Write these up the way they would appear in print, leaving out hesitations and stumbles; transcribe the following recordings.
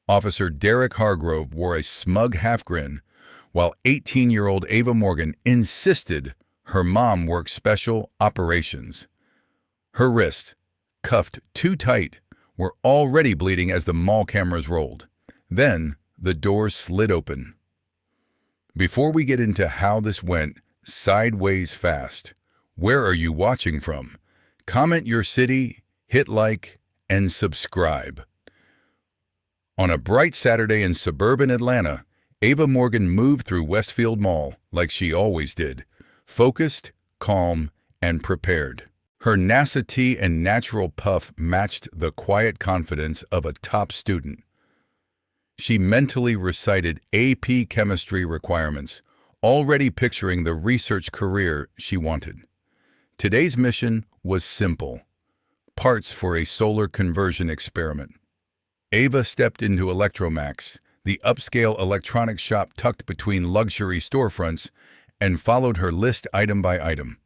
Officer Derek Hargrove wore a smug half-grin, while 18-year-old Ava Morgan insisted her mom worked special operations. Her wrists, cuffed too tight, were already bleeding as the mall cameras rolled. Then, the doors slid open. Before we get into how this went sideways fast, where are you watching from? Comment your city, hit like, and subscribe. On a bright Saturday in suburban Atlanta, Ava Morgan moved through Westfield Mall like she always did, focused, calm, and prepared. Her nasty and natural puff matched the quiet confidence of a top student. She mentally recited AP chemistry requirements, already picturing the research career she wanted. Today's mission was simple: parts for a solar conversion experiment. Ava stepped into Electromax, the upscale electronics shop tucked between luxury storefronts, and followed her list item by item.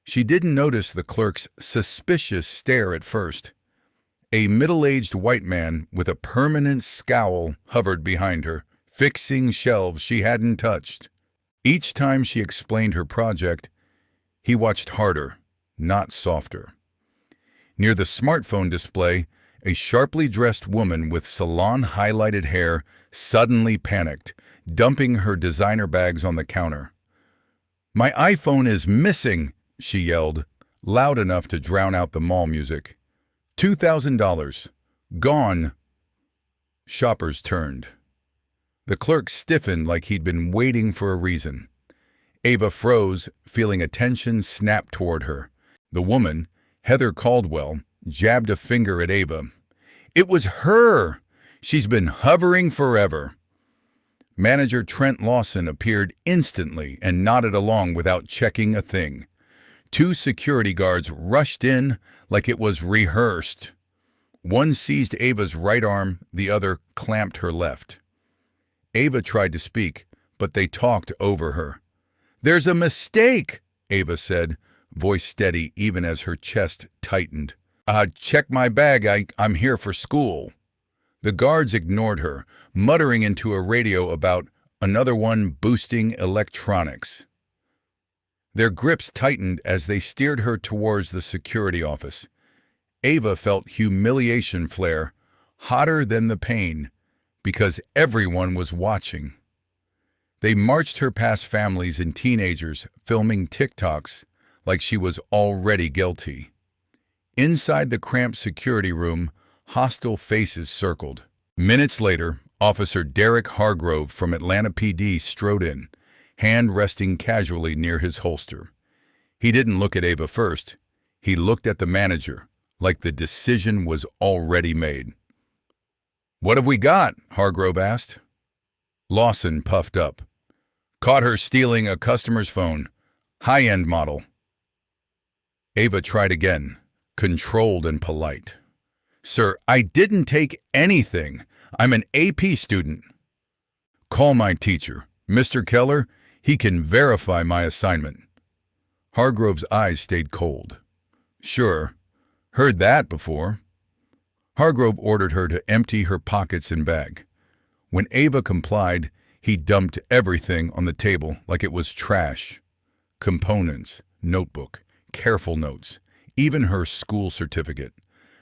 She didn't notice the clerk's suspicious stare at first. A middle-aged white man with a permanent scowl hovered behind her, fixing shelves she hadn't touched. Each time she explained her project, he watched harder, not softer. Near the smartphone display, a sharply dressed woman with salon-highlighted hair suddenly panicked, dumping her designer bags on the counter. "My iPhone is missing!" she yelled, loud enough to drown out the mall music. $2,000. Gone. Shoppers turned. The clerk stiffened like he'd been waiting for a reason. Ava froze, feeling a tension snap toward her. The woman, Heather Caldwell, jabbed a finger at Ava. "It was her! She's been hovering forever." Manager Trent Lawson appeared instantly and nodded along without checking a thing. Two security guards rushed in like it was rehearsed. One seized Ava's right arm, the other clamped her left. Ava tried to speak, but they talked over her. "There's a mistake," Ava said, voice steady even as her chest tightened. Check my bag, I'm here for school." The guards ignored her, muttering into a radio about another one boosting electronics. Their grips tightened as they steered her towards the security office. Ava felt humiliation flare, hotter than the pain, because everyone was watching. They marched her past families and teenagers filming TikToks like she was already guilty. Inside the cramped security room, hostile faces circled. Minutes later, Officer Derek Hargrove from Atlanta PD strode in, hand resting casually near his holster. He didn't look at Ava first. He looked at the manager, like the decision was already made. "What have we got?" Hargrove asked. Lawson puffed up. "Caught her stealing a customer's phone. High-end model." Ava tried again, controlled and polite. "Sir, I didn't take anything. I'm an AP student." "Call my teacher, Mr. Keller. He can verify my assignment." Hargrove's eyes stayed cold. "Sure. Heard that before." Hargrove ordered her to empty her pockets and bag. When Ava complied, he dumped everything on the table like it was trash. Components, notebook, careful notes, even her school certificate.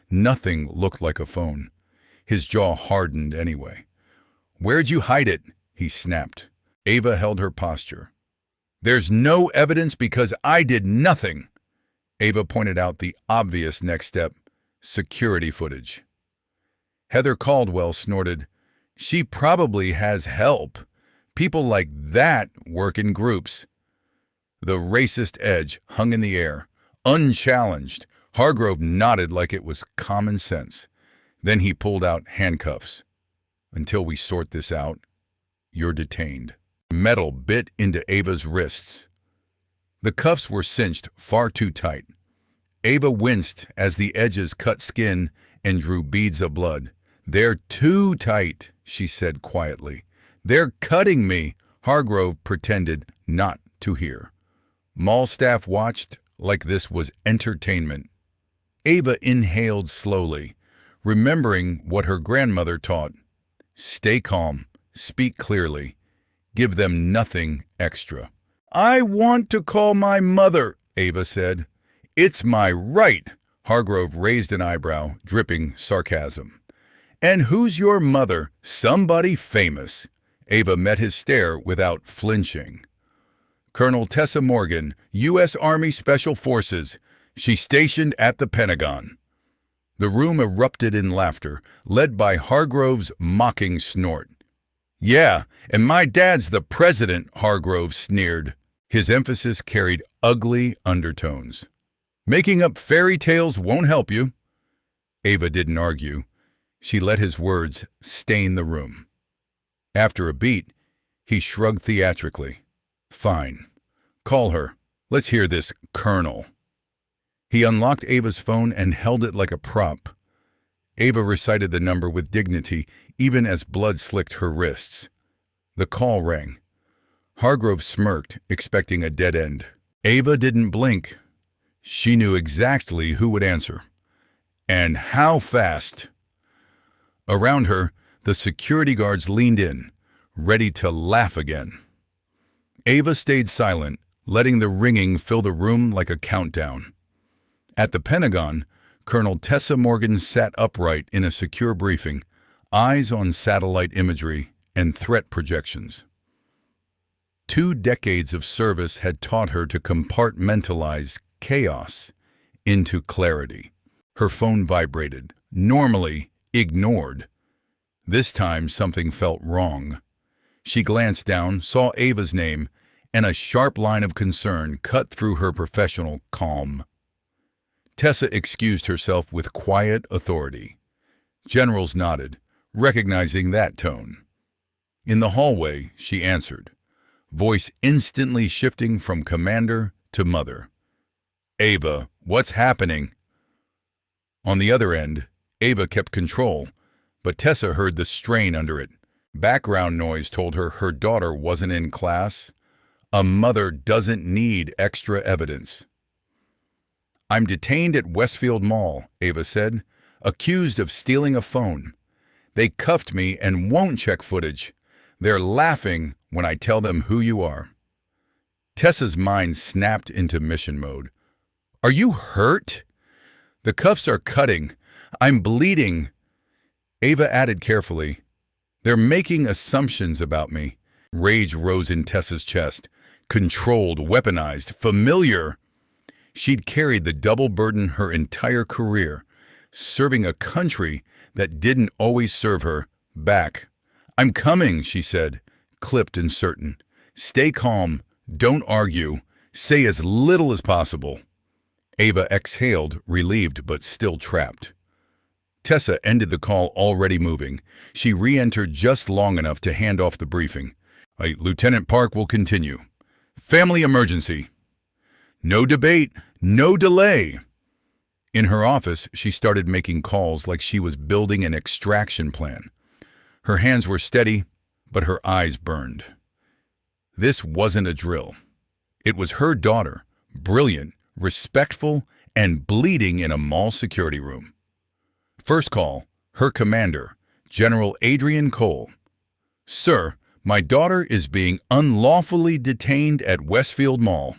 Nothing looked like a phone. His jaw hardened anyway. "Where'd you hide it?" he snapped. Ava held her posture. "There's no evidence because I did nothing." Ava pointed out the obvious next step: security footage. Heather Caldwell snorted, "She probably has help. People like that work in groups." The racist edge hung in the air, unchallenged. Hargrove nodded like it was common sense. Then he pulled out handcuffs. "Until we sort this out, you're detained." Metal bit into Ava's wrists. The cuffs were cinched far too tight. Ava winced as the edges cut skin and drew beads of blood. "They're too tight," she said quietly. "They're cutting me," Hargrove pretended not to hear. Mall staff watched like this was entertainment. Ava inhaled slowly, remembering what her grandmother taught. Stay calm. Speak clearly. Give them nothing extra. I want to call my mother, Ava said. It's my right. Hargrove raised an eyebrow, dripping sarcasm. And who's your mother? Somebody famous. Ava met his stare without flinching. Colonel Tessa Morgan, U.S. Army Special Forces. She's stationed at the Pentagon. The room erupted in laughter, led by Hargrove's mocking snort. Yeah, and my dad's the president, Hargrove sneered. His emphasis carried ugly undertones. Making up fairy tales won't help you. Ava didn't argue. She let his words stain the room. After a beat, he shrugged theatrically. Fine. Call her. Let's hear this, Colonel. He unlocked Ava's phone and held it like a prop. Ava recited the number with dignity, even as blood slicked her wrists. The call rang. Hargrove smirked, expecting a dead end. Ava didn't blink. She knew exactly who would answer. And how fast? Around her, the security guards leaned in, ready to laugh again. Ava stayed silent, letting the ringing fill the room like a countdown. At the Pentagon, Colonel Tessa Morgan sat upright in a secure briefing, eyes on satellite imagery and threat projections. 2 decades of service had taught her to compartmentalize chaos into clarity. Her phone vibrated, normally ignored. This time something felt wrong. She glanced down, saw Ava's name, and a sharp line of concern cut through her professional calm. Tessa excused herself with quiet authority. Generals nodded, recognizing that tone. In the hallway, she answered, voice instantly shifting from commander to mother. Ava, what's happening? On the other end, Ava kept control, but Tessa heard the strain under it. Background noise told her her daughter wasn't in class. A mother doesn't need extra evidence. I'm detained at Westfield Mall, Ava said, accused of stealing a phone. They cuffed me and won't check footage. They're laughing when I tell them who you are. Tessa's mind snapped into mission mode. Are you hurt? The cuffs are cutting. I'm bleeding. Ava added carefully, they're making assumptions about me. Rage rose in Tessa's chest. Controlled, weaponized, familiar. She'd carried the double burden her entire career, serving a country that didn't always serve her back. I'm coming, she said, clipped and certain. Stay calm, don't argue, say as little as possible. Ava exhaled, relieved but still trapped. Tessa ended the call already moving. She re-entered just long enough to hand off the briefing. Lieutenant Park will continue. Family emergency. No debate, no delay. In her office, she started making calls like she was building an extraction plan. Her hands were steady, but her eyes burned. This wasn't a drill. It was her daughter, brilliant, respectful, and bleeding in a mall security room. First call, her commander, General Adrian Cole. Sir, my daughter is being unlawfully detained at Westfield Mall.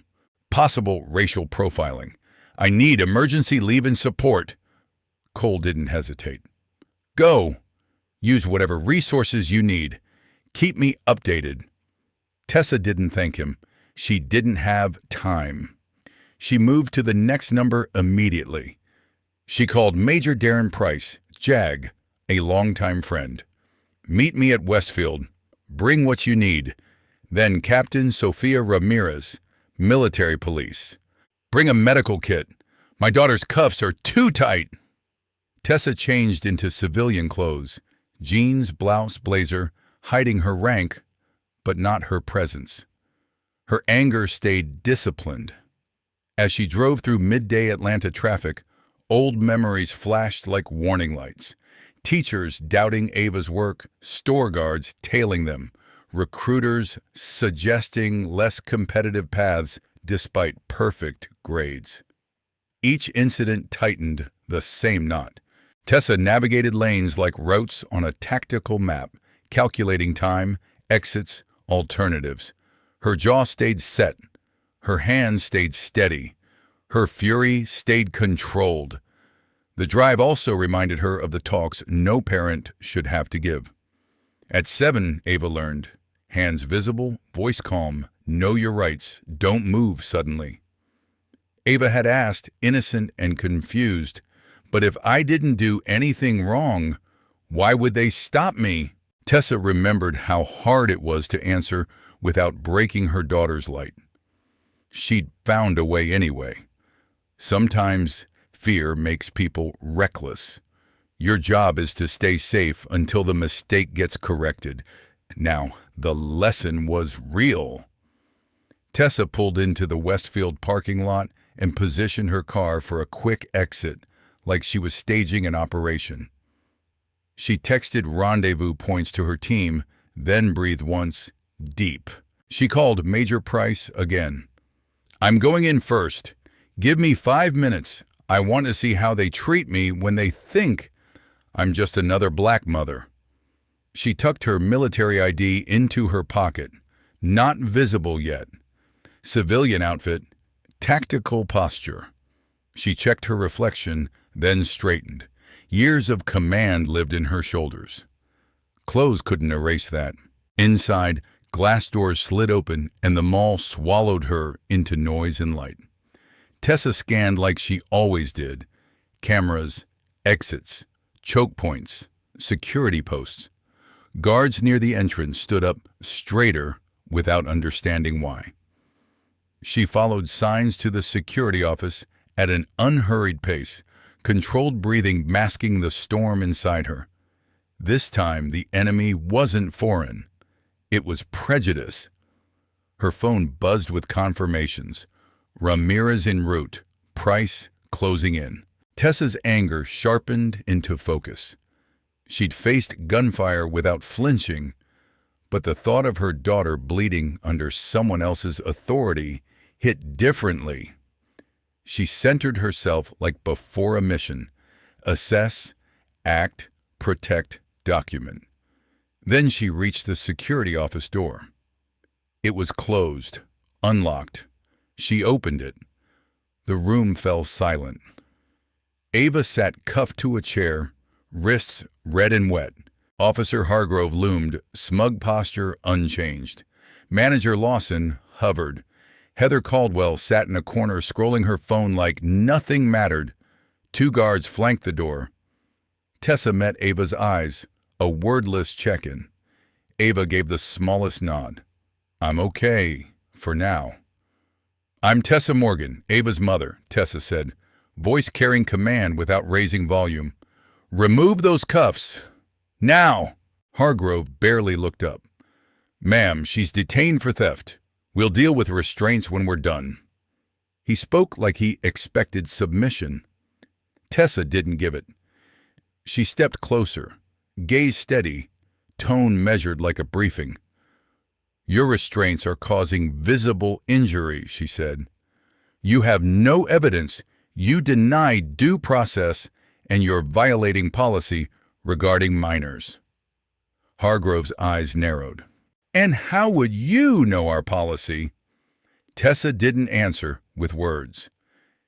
Possible racial profiling. I need emergency leave and support. Cole didn't hesitate. Go. Use whatever resources you need. Keep me updated. Tessa didn't thank him. She didn't have time. She moved to the next number immediately. She called Major Darren Price, JAG, a longtime friend. Meet me at Westfield. Bring what you need. Then Captain Sofia Ramirez, military police. Bring a medical kit. My daughter's cuffs are too tight. Tessa changed into civilian clothes, jeans, blouse, blazer, hiding her rank, but not her presence. Her anger stayed disciplined. As she drove through midday Atlanta traffic, old memories flashed like warning lights. Teachers doubting Ava's work, store guards tailing them, recruiters suggesting less competitive paths despite perfect grades. Each incident tightened the same knot. Tessa navigated lanes like routes on a tactical map, calculating time, exits, alternatives. Her jaw stayed set. Her hands stayed steady. Her fury stayed controlled. The drive also reminded her of the talks no parent should have to give. At 7, Ava learned, hands visible, voice calm, know your rights, don't move suddenly. Ava had asked, innocent and confused, but if I didn't do anything wrong, why would they stop me? Tessa remembered how hard it was to answer without breaking her daughter's light. She'd found a way anyway. Sometimes fear makes people reckless. Your job is to stay safe until the mistake gets corrected. Now, the lesson was real. Tessa pulled into the Westfield parking lot and positioned her car for a quick exit, like she was staging an operation. She texted rendezvous points to her team, then breathed once, deep. She called Major Price again. I'm going in first. Give me 5 minutes. I want to see how they treat me when they think I'm just another black mother. She tucked her military ID into her pocket, not visible yet. Civilian outfit, tactical posture. She checked her reflection, then straightened. Years of command lived in her shoulders. Clothes couldn't erase that. Inside, glass doors slid open and the mall swallowed her into noise and light. Tessa scanned like she always did. Cameras, exits, choke points, security posts. Guards near the entrance stood up straighter without understanding why. She followed signs to the security office at an unhurried pace, controlled breathing masking the storm inside her. This time, the enemy wasn't foreign. It was prejudice. Her phone buzzed with confirmations. Ramirez en route, Price closing in. Tessa's anger sharpened into focus. She'd faced gunfire without flinching, but the thought of her daughter bleeding under someone else's authority hit differently. She centered herself like before a mission. Assess, act, protect, document. Then she reached the security office door. It was closed, unlocked. She opened it. The room fell silent. Ava sat cuffed to a chair, wrists red and wet. Officer Hargrove loomed, smug posture unchanged. Manager Lawson hovered. Heather Caldwell sat in a corner scrolling her phone like nothing mattered. 2 guards flanked the door. Tessa met Ava's eyes, a wordless check-in. Ava gave the smallest nod. I'm okay, for now. I'm Tessa Morgan, Ava's mother, Tessa said, voice carrying command without raising volume. Remove those cuffs. Now! Hargrove barely looked up. Ma'am, she's detained for theft. We'll deal with restraints when we're done. He spoke like he expected submission. Tessa didn't give it. She stepped closer, gaze steady, tone measured like a briefing. Your restraints are causing visible injury, she said. You have no evidence. You deny due process, and you're violating policy regarding minors. Hargrove's eyes narrowed. And how would you know our policy? Tessa didn't answer with words.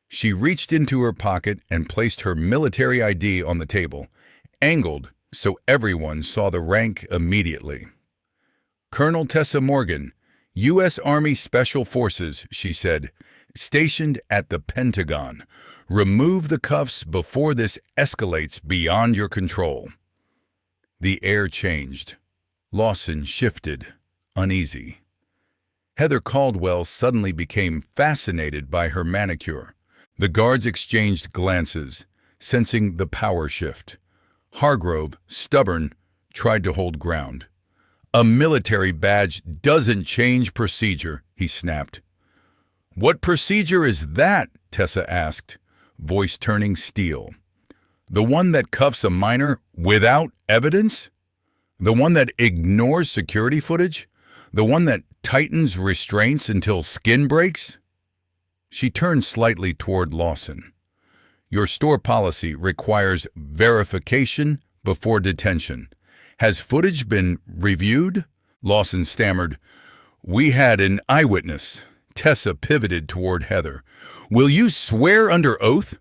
She reached into her pocket and placed her military ID on the table, angled so everyone saw the rank immediately. Colonel Tessa Morgan, U.S. Army Special Forces, she said, stationed at the Pentagon. Remove the cuffs before this escalates beyond your control. The air changed. Lawson shifted, uneasy. Heather Caldwell suddenly became fascinated by her manicure. The guards exchanged glances, sensing the power shift. Hargrove, stubborn, tried to hold ground. A military badge doesn't change procedure, he snapped. What procedure is that? Tessa asked, voice turning steel. The one that cuffs a minor without evidence? The one that ignores security footage? The one that tightens restraints until skin breaks? She turned slightly toward Lawson. Your store policy requires verification before detention. Has footage been reviewed? Lawson stammered. We had an eyewitness. Tessa pivoted toward Heather. Will you swear under oath?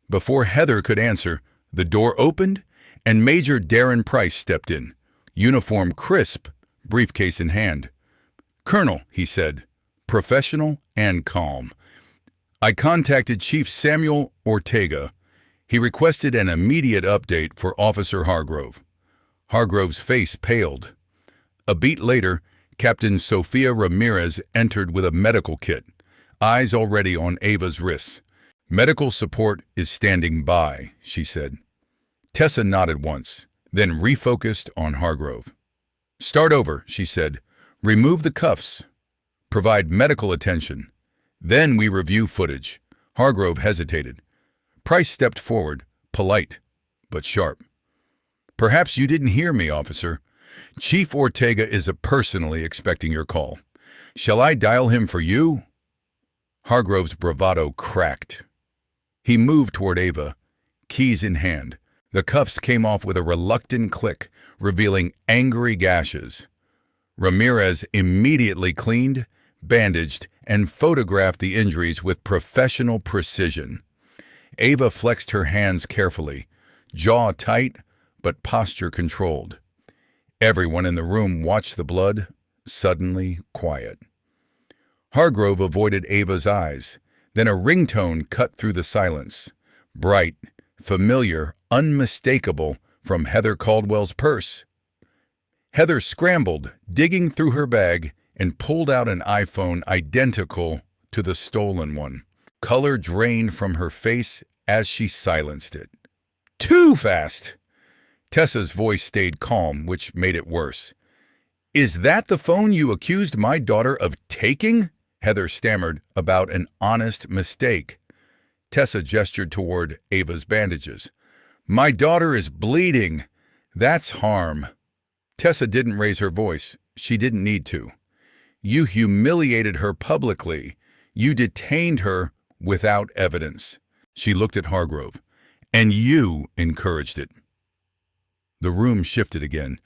Before Heather could answer, the door opened and Major Darren Price stepped in, uniform crisp, briefcase in hand. Colonel, he said, professional and calm. I contacted Chief Samuel Ortega. He requested an immediate update for Officer Hargrove. Hargrove's face paled. A beat later, Captain Sofia Ramirez entered with a medical kit, eyes already on Ava's wrists. Medical support is standing by, she said. Tessa nodded once, then refocused on Hargrove. Start over, she said. Remove the cuffs. Provide medical attention. Then we review footage. Hargrove hesitated. Price stepped forward, polite, but sharp. Perhaps you didn't hear me, officer. Chief Ortega is personally expecting your call. Shall I dial him for you? Hargrove's bravado cracked. He moved toward Ava, keys in hand. The cuffs came off with a reluctant click, revealing angry gashes. Ramirez immediately cleaned, bandaged, and photographed the injuries with professional precision. Ava flexed her hands carefully, jaw tight, but posture controlled. Everyone in the room watched the blood, suddenly quiet. Hargrove avoided Ava's eyes. Then a ringtone cut through the silence. Bright, familiar, unmistakable from Heather Caldwell's purse. Heather scrambled, digging through her bag, and pulled out an iPhone identical to the stolen one. Color drained from her face as she silenced it. Too fast! Tessa's voice stayed calm, which made it worse. Is that the phone you accused my daughter of taking? Heather stammered about an honest mistake. Tessa gestured toward Ava's bandages. My daughter is bleeding. That's harm. Tessa didn't raise her voice. She didn't need to. You humiliated her publicly. You detained her without evidence. She looked at Hargrove. And you encouraged it. The room shifted again,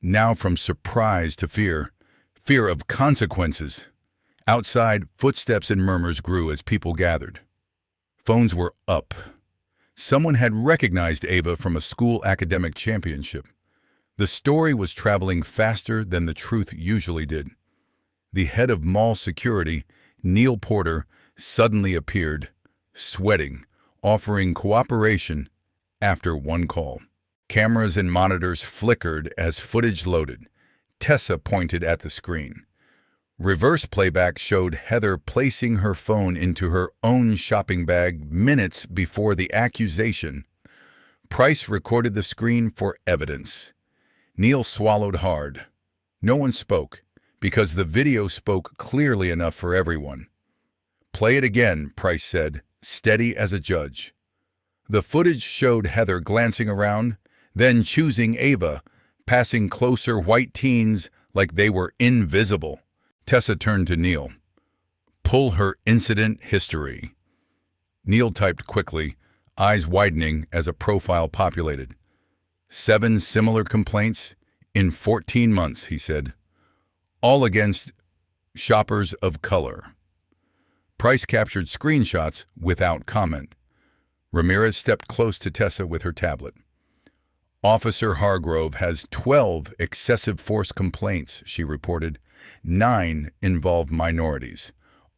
now from surprise to fear. Fear of consequences. Outside, footsteps and murmurs grew as people gathered. Phones were up. Someone had recognized Ava from a school academic championship. The story was traveling faster than the truth usually did. The head of mall security, Neil Porter, suddenly appeared, sweating, offering cooperation after one call. Cameras and monitors flickered as footage loaded. Tessa pointed at the screen. Reverse playback showed Heather placing her phone into her own shopping bag minutes before the accusation. Price recorded the screen for evidence. Neil swallowed hard. No one spoke, because the video spoke clearly enough for everyone. Play it again, Price said, steady as a judge. The footage showed Heather glancing around, then choosing Ava, passing closer white teens like they were invisible. Tessa turned to Neil. Pull her incident history. Neil typed quickly, eyes widening as a profile populated. 7 similar complaints in 14 months, he said. All against shoppers of color. Price captured screenshots without comment. Ramirez stepped close to Tessa with her tablet. Officer Hargrove has 12 excessive force complaints, she reported. 9 involved minorities.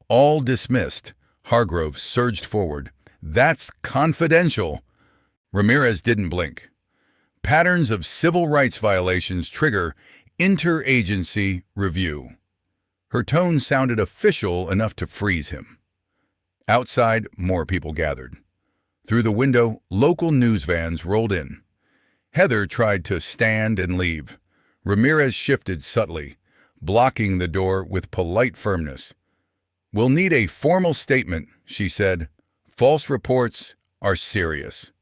All dismissed. Hargrove surged forward. That's confidential. Ramirez didn't blink. Patterns of civil rights violations trigger interagency review. Her tone sounded official enough to freeze him. Outside, more people gathered. Through the window, local news vans rolled in. Heather tried to stand and leave. Ramirez shifted subtly, blocking the door with polite firmness. We'll need a formal statement, she said. False reports are serious.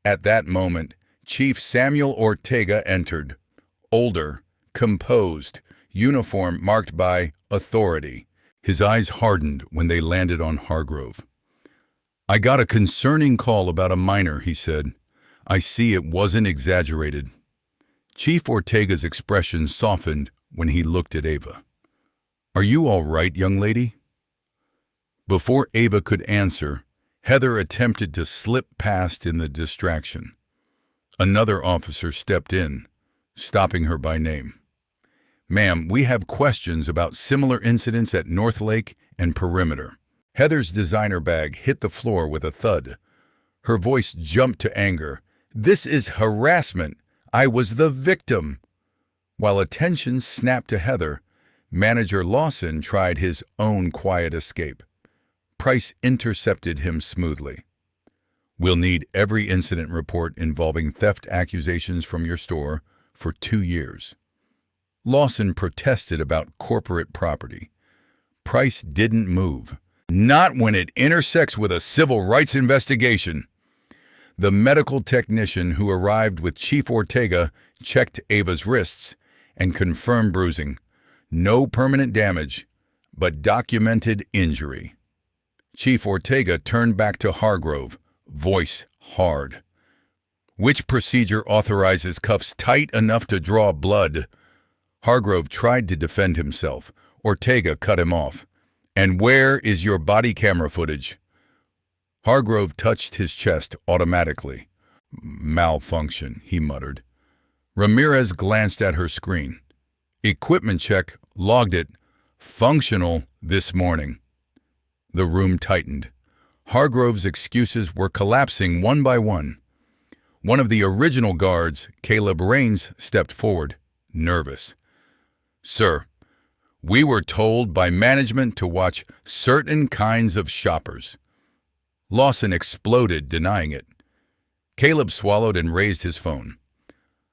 At that moment, Chief Samuel Ortega entered. Older, composed, uniform marked by authority. His eyes hardened when they landed on Hargrove. I got a concerning call about a minor, he said. I see it wasn't exaggerated. Chief Ortega's expression softened when he looked at Ava. "Are you all right, young lady?" Before Ava could answer, Heather attempted to slip past in the distraction. Another officer stepped in, stopping her by name. "Ma'am, we have questions about similar incidents at North Lake and Perimeter." Heather's designer bag hit the floor with a thud. Her voice jumped to anger. "This is harassment. I was the victim." While attention snapped to Heather, Manager Lawson tried his own quiet escape. Price intercepted him smoothly. "We'll need every incident report involving theft accusations from your store for 2 years." Lawson protested about corporate property. Price didn't move. "Not when it intersects with a civil rights investigation." The medical technician who arrived with Chief Ortega checked Ava's wrists and confirmed bruising. No permanent damage, but documented injury. Chief Ortega turned back to Hargrove, voice hard. "Which procedure authorizes cuffs tight enough to draw blood?" Hargrove tried to defend himself. Ortega cut him off. "And where is your body camera footage?" Hargrove touched his chest automatically. "Malfunction," he muttered. Ramirez glanced at her screen. "Equipment check logged it. Functional this morning." The room tightened. Hargrove's excuses were collapsing one by one. One of the original guards, Caleb Raines, stepped forward, nervous. "Sir, we were told by management to watch certain kinds of shoppers." Lawson exploded, denying it. Caleb swallowed and raised his phone.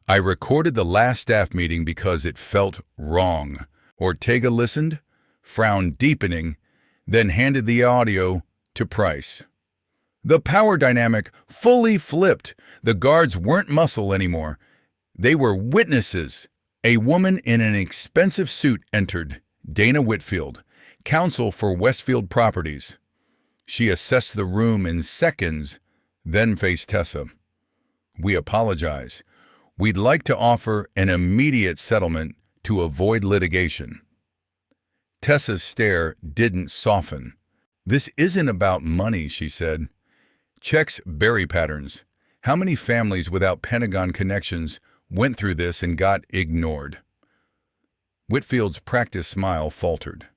"I recorded the last staff meeting because it felt wrong." Ortega listened, frown deepening, then handed the audio to Price. The power dynamic fully flipped. The guards weren't muscle anymore. They were witnesses. A woman in an expensive suit entered, Dana Whitfield, counsel for Westfield Properties. She assessed the room in seconds, then faced Tessa. "We apologize. We'd like to offer an immediate settlement to avoid litigation." Tessa's stare didn't soften. "This isn't about money," she said. "Checks berry patterns. How many families without Pentagon connections went through this and got ignored?" Whitfield's practiced smile faltered.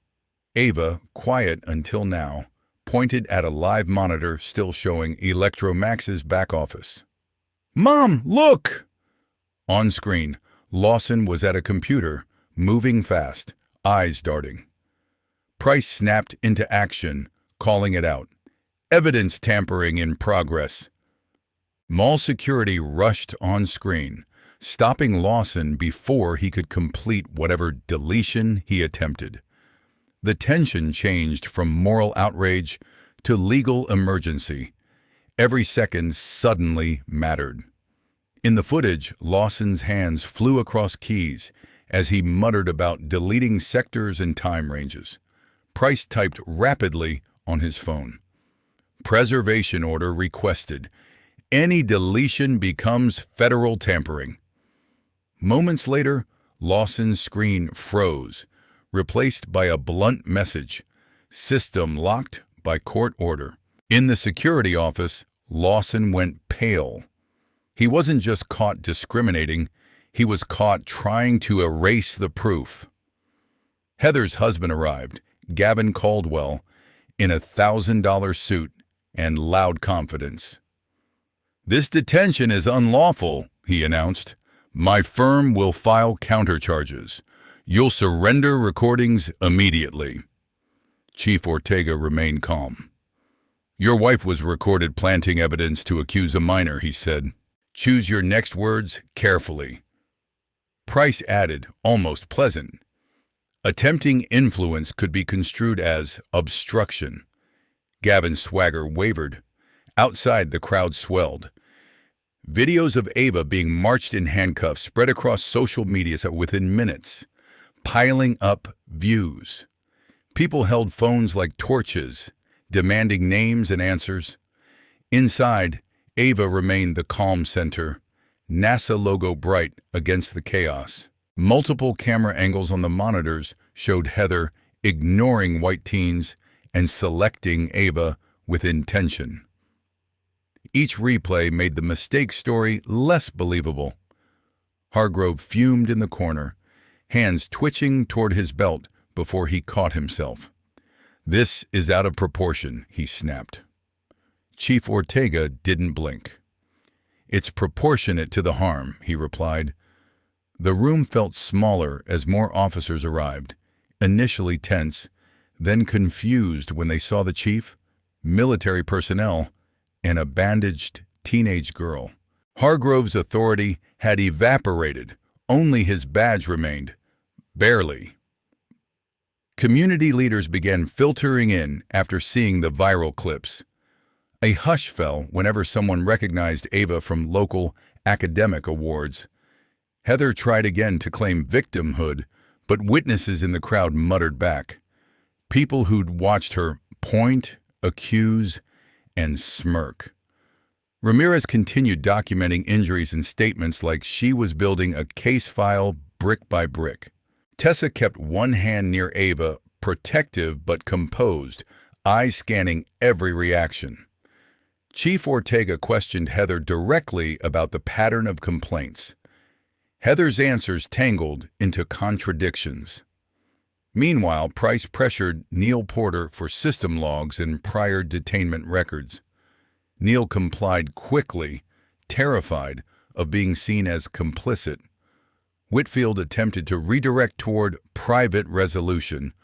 Ava, quiet until now, pointed at a live monitor still showing Electromax's back office. "Mom, look!" On screen, Lawson was at a computer, moving fast, eyes darting. Price snapped into action, calling it out. "Evidence tampering in progress." Mall security rushed on screen, stopping Lawson before he could complete whatever deletion he attempted. The tension changed from moral outrage to legal emergency. Every second suddenly mattered. In the footage, Lawson's hands flew across keys as he muttered about deleting sectors and time ranges. Price typed rapidly on his phone. "Preservation order requested. Any deletion becomes federal tampering." Moments later, Lawson's screen froze, replaced by a blunt message. "System locked by court order." In the security office, Lawson went pale. He wasn't just caught discriminating, he was caught trying to erase the proof. Heather's husband arrived, Gavin Caldwell, in a $1,000 suit and loud confidence. "This detention is unlawful," he announced. "My firm will file countercharges. You'll surrender recordings immediately." Chief Ortega remained calm. "Your wife was recorded planting evidence to accuse a minor," he said. "Choose your next words carefully." Price added, almost pleasant, "Attempting influence could be construed as obstruction." Gavin's swagger wavered. Outside, the crowd swelled. Videos of Ava being marched in handcuffs spread across social media within minutes, piling up views. People held phones like torches, demanding names and answers. Inside, Ava remained the calm center, NASA logo bright against the chaos. Multiple camera angles on the monitors showed Heather ignoring white teens and selecting Ava with intention. Each replay made the mistake story less believable. Hargrove fumed in the corner, hands twitching toward his belt before he caught himself. "This is out of proportion," he snapped. Chief Ortega didn't blink. "It's proportionate to the harm," he replied. The room felt smaller as more officers arrived, initially tense, then confused when they saw the chief, military personnel, and a bandaged teenage girl. Hargrove's authority had evaporated. Only his badge remained. Barely. Community leaders began filtering in after seeing the viral clips. A hush fell whenever someone recognized Ava from local academic awards. Heather tried again to claim victimhood, but witnesses in the crowd muttered back. People who'd watched her point, accuse, and smirk. Ramirez continued documenting injuries and statements like she was building a case file brick by brick. Tessa kept one hand near Ava, protective but composed, eyes scanning every reaction. Chief Ortega questioned Heather directly about the pattern of complaints. Heather's answers tangled into contradictions. Meanwhile, Price pressured Neil Porter for system logs and prior detainment records. Neil complied quickly, terrified of being seen as complicit. Whitfield attempted to redirect toward private resolution,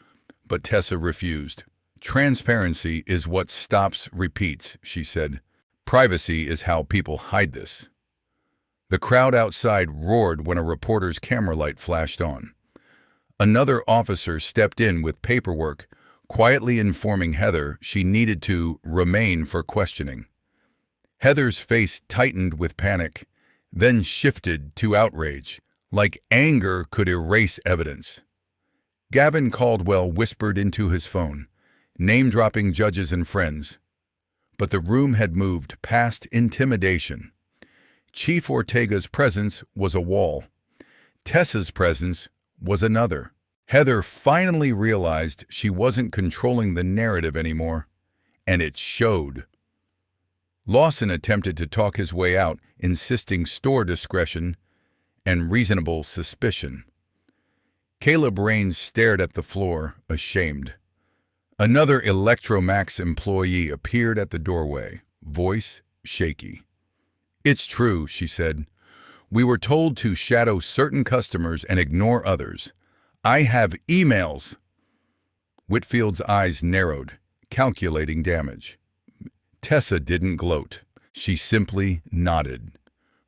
but Tessa refused. "Transparency is what stops repeats," she said. "Privacy is how people hide this." The crowd outside roared when a reporter's camera light flashed on. Another officer stepped in with paperwork, quietly informing Heather she needed to remain for questioning. Heather's face tightened with panic, then shifted to outrage, like anger could erase evidence. Gavin Caldwell whispered into his phone, name-dropping judges and friends. But the room had moved past intimidation. Chief Ortega's presence was a wall. Tessa's presence was another. Heather finally realized she wasn't controlling the narrative anymore, and it showed. Lawson attempted to talk his way out, insisting store discretion and reasonable suspicion. Caleb Raines stared at the floor, ashamed. Another Electromax employee appeared at the doorway, voice shaky. "It's true," she said. "We were told to shadow certain customers and ignore others. I have emails." Whitfield's eyes narrowed, calculating damage. Tessa didn't gloat. She simply nodded.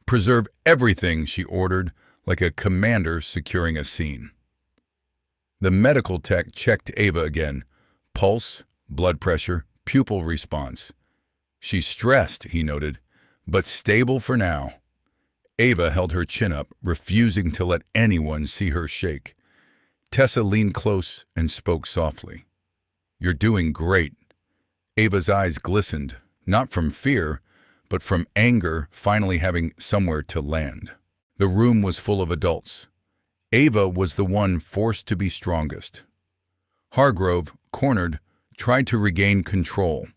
"Preserve everything," she ordered, like a commander securing a scene. The medical tech checked Ava again. Pulse, blood pressure, pupil response. "She's stressed," he noted, "but stable for now." Ava held her chin up, refusing to let anyone see her shake. Tessa leaned close and spoke softly. "You're doing great." Ava's eyes glistened, not from fear, but from anger finally having somewhere to land. The room was full of adults. Ava was the one forced to be strongest. Hargrove, cornered, tried to regain control.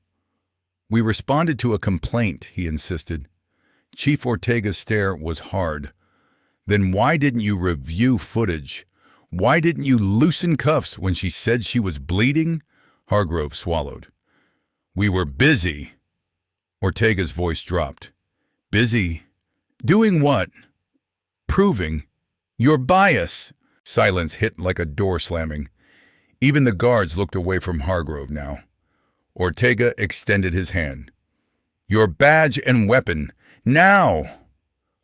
"We responded to a complaint," he insisted. Chief Ortega's stare was hard. "Then why didn't you review footage? Why didn't you loosen cuffs when she said she was bleeding?" Hargrove swallowed. "We were busy." Ortega's voice dropped. "Busy? Doing what?" "Proving your bias." Silence hit like a door slamming. Even the guards looked away from Hargrove now. Ortega extended his hand. "Your badge and weapon, now!"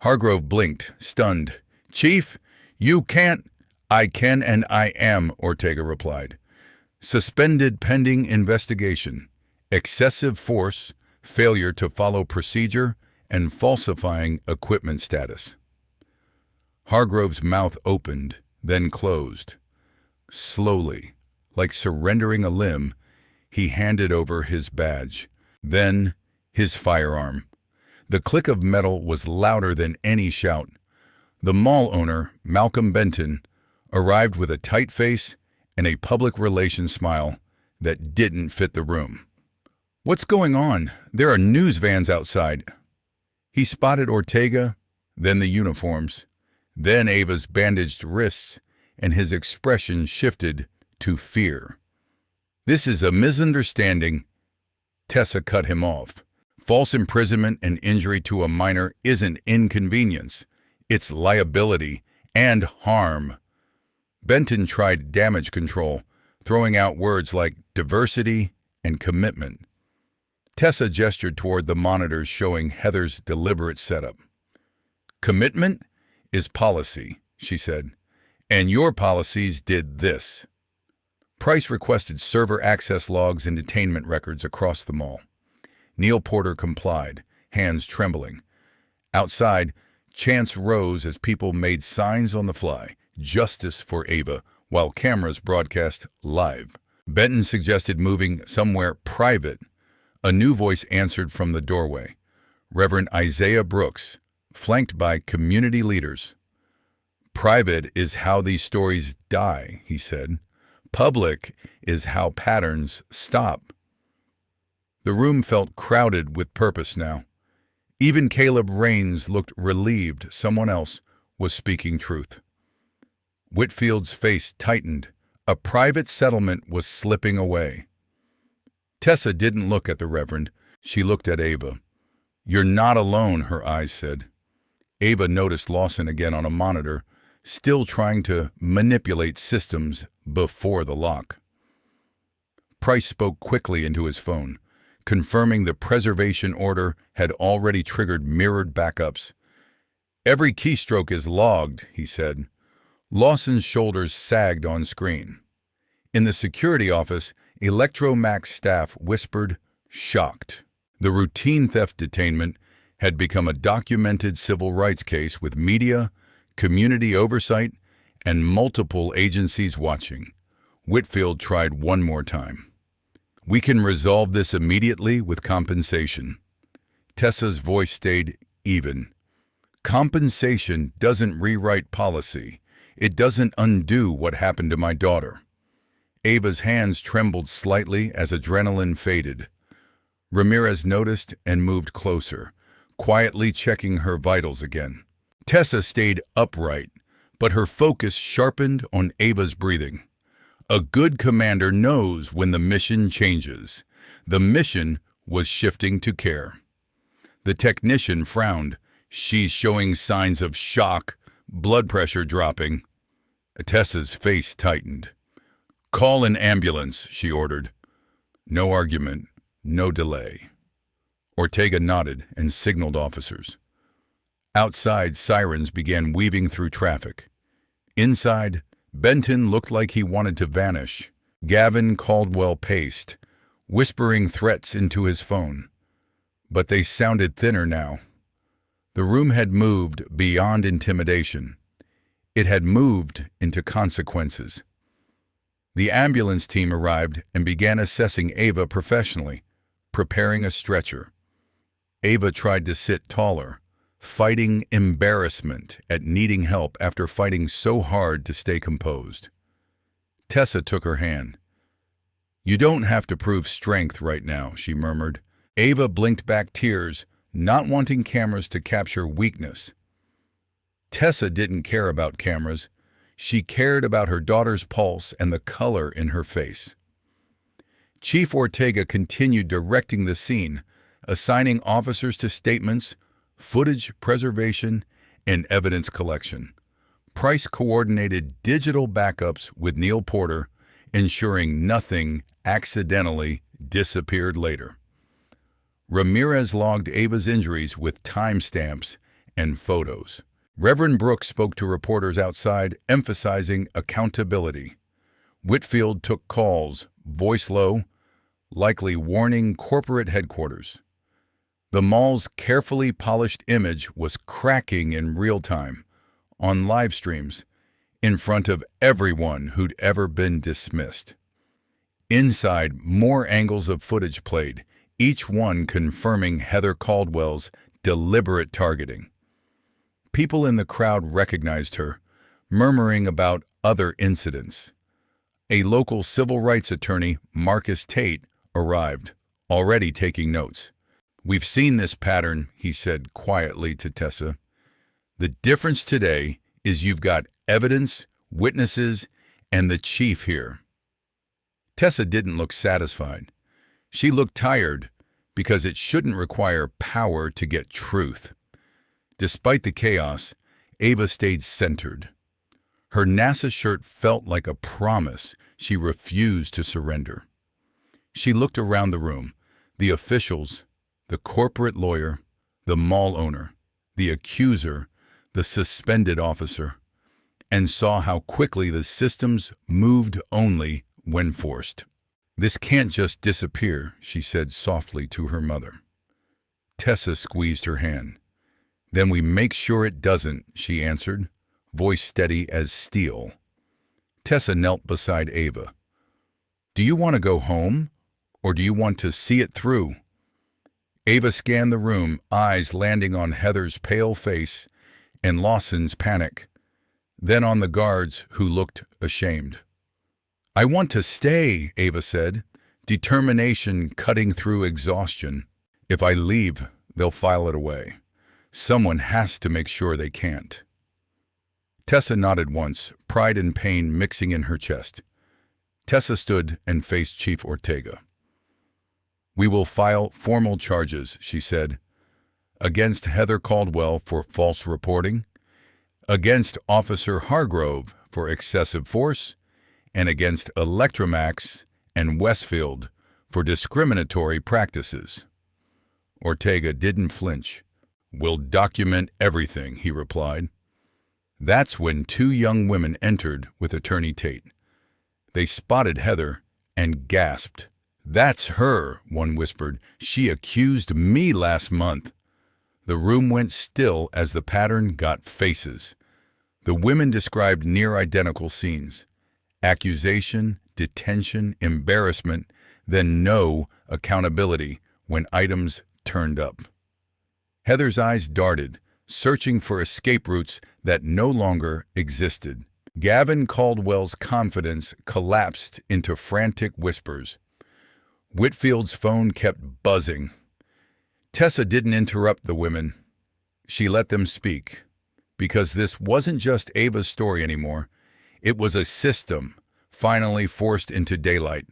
Hargrove blinked, stunned. "Chief, you can't—" "I can and I am," Ortega replied. "Suspended pending investigation. Excessive force, failure to follow procedure, and falsifying equipment status." Hargrove's mouth opened, then closed. Slowly, like surrendering a limb, he handed over his badge, then his firearm. The click of metal was louder than any shout. The mall owner, Malcolm Benton, arrived with a tight face and a public relations smile that didn't fit the room. "What's going on? There are news vans outside." He spotted Ortega, then the uniforms, then Ava's bandaged wrists, and his expression shifted to fear. "This is a misunderstanding." Tessa cut him off. "False imprisonment and injury to a minor isn't inconvenience. It's liability and harm." Benton tried damage control, throwing out words like diversity and commitment. Tessa gestured toward the monitors showing Heather's deliberate setup. "Commitment is policy," she said, "and your policies did this." Price requested server access logs and detainment records across the mall. Neil Porter complied, hands trembling. Outside, chants rose as people made signs on the fly, "Justice for Ava," while cameras broadcast live. Benton suggested moving somewhere private. A new voice answered from the doorway, Reverend Isaiah Brooks, flanked by community leaders. "Private is how these stories die," he said. "Public is how patterns stop." The room felt crowded with purpose now. Even Caleb Raines looked relieved someone else was speaking truth. Whitfield's face tightened. A private settlement was slipping away. Tessa didn't look at the Reverend. She looked at Ava. "You're not alone," her eyes said. Ava noticed Lawson again on a monitor, still trying to manipulate systems before the lock. Price spoke quickly into his phone, confirming the preservation order had already triggered mirrored backups. "Every keystroke is logged," he said. Lawson's shoulders sagged on screen. In the security office, Electromax staff whispered, shocked. The routine theft detainment had become a documented civil rights case with media, community oversight, and multiple agencies watching. Whitfield tried one more time. "We can resolve this immediately with compensation." Tessa's voice stayed even. "Compensation doesn't rewrite policy. It doesn't undo what happened to my daughter." Ava's hands trembled slightly as adrenaline faded. Ramirez noticed and moved closer, quietly checking her vitals again. Tessa stayed upright, but her focus sharpened on Ava's breathing. A good commander knows when the mission changes. The mission was shifting to care. The technician frowned. "She's showing signs of shock, blood pressure dropping." Tessa's face tightened. "Call an ambulance," she ordered. No argument, no delay. Ortega nodded and signaled officers. Outside, sirens began weaving through traffic. Inside, Benton looked like he wanted to vanish. Gavin Caldwell paced, whispering threats into his phone. But they sounded thinner now. The room had moved beyond intimidation. It had moved into consequences. The ambulance team arrived and began assessing Ava professionally, preparing a stretcher. Ava tried to sit taller, fighting embarrassment at needing help after fighting so hard to stay composed. Tessa took her hand. "You don't have to prove strength right now," she murmured. Ava blinked back tears, not wanting cameras to capture weakness. Tessa didn't care about cameras. She cared about her daughter's pulse and the color in her face. Chief Ortega continued directing the scene, assigning officers to statements, footage preservation, and evidence collection. Price coordinated digital backups with Neil Porter, ensuring nothing accidentally disappeared later. Ramirez logged Ava's injuries with timestamps and photos. Reverend Brooks spoke to reporters outside, emphasizing accountability. Whitfield took calls, voice low, likely warning corporate headquarters. The mall's carefully polished image was cracking in real time, on live streams, in front of everyone who'd ever been dismissed. Inside, more angles of footage played, each one confirming Heather Caldwell's deliberate targeting. People in the crowd recognized her, murmuring about other incidents. A local civil rights attorney, Marcus Tate, arrived, already taking notes. "We've seen this pattern," he said quietly to Tessa. "The difference today is you've got evidence, witnesses, and the chief here." Tessa didn't look satisfied. She looked tired, because it shouldn't require power to get truth. Despite the chaos, Ava stayed centered. Her NASA shirt felt like a promise she refused to surrender. She looked around the room, the officials, the corporate lawyer, the mall owner, the accuser, the suspended officer, and saw how quickly the systems moved only when forced. "This can't just disappear," she said softly to her mother. Tessa squeezed her hand. "Then we make sure it doesn't," she answered, voice steady as steel. Tessa knelt beside Ava. "Do you want to go home, or do you want to see it through?" Ava scanned the room, eyes landing on Heather's pale face and Lawson's panic, then on the guards who looked ashamed. "I want to stay," Ava said, determination cutting through exhaustion. "If I leave, they'll file it away. Someone has to make sure they can't." Tessa nodded once, pride and pain mixing in her chest. Tessa stood and faced Chief Ortega. "We will file formal charges," she said, "against Heather Caldwell for false reporting, against Officer Hargrove for excessive force, and against Electromax and Westfield for discriminatory practices." Ortega didn't flinch. "We'll document everything," he replied. That's when two young women entered with Attorney Tate. They spotted Heather and gasped. "That's her," one whispered. "She accused me last month." The room went still as the pattern got faces. The women described near-identical scenes. Accusation, detention, embarrassment, then no accountability when items turned up. Heather's eyes darted, searching for escape routes that no longer existed. Gavin Caldwell's confidence collapsed into frantic whispers. Whitfield's phone kept buzzing. Tessa didn't interrupt the women. She let them speak, because this wasn't just Ava's story anymore. It was a system, finally forced into daylight.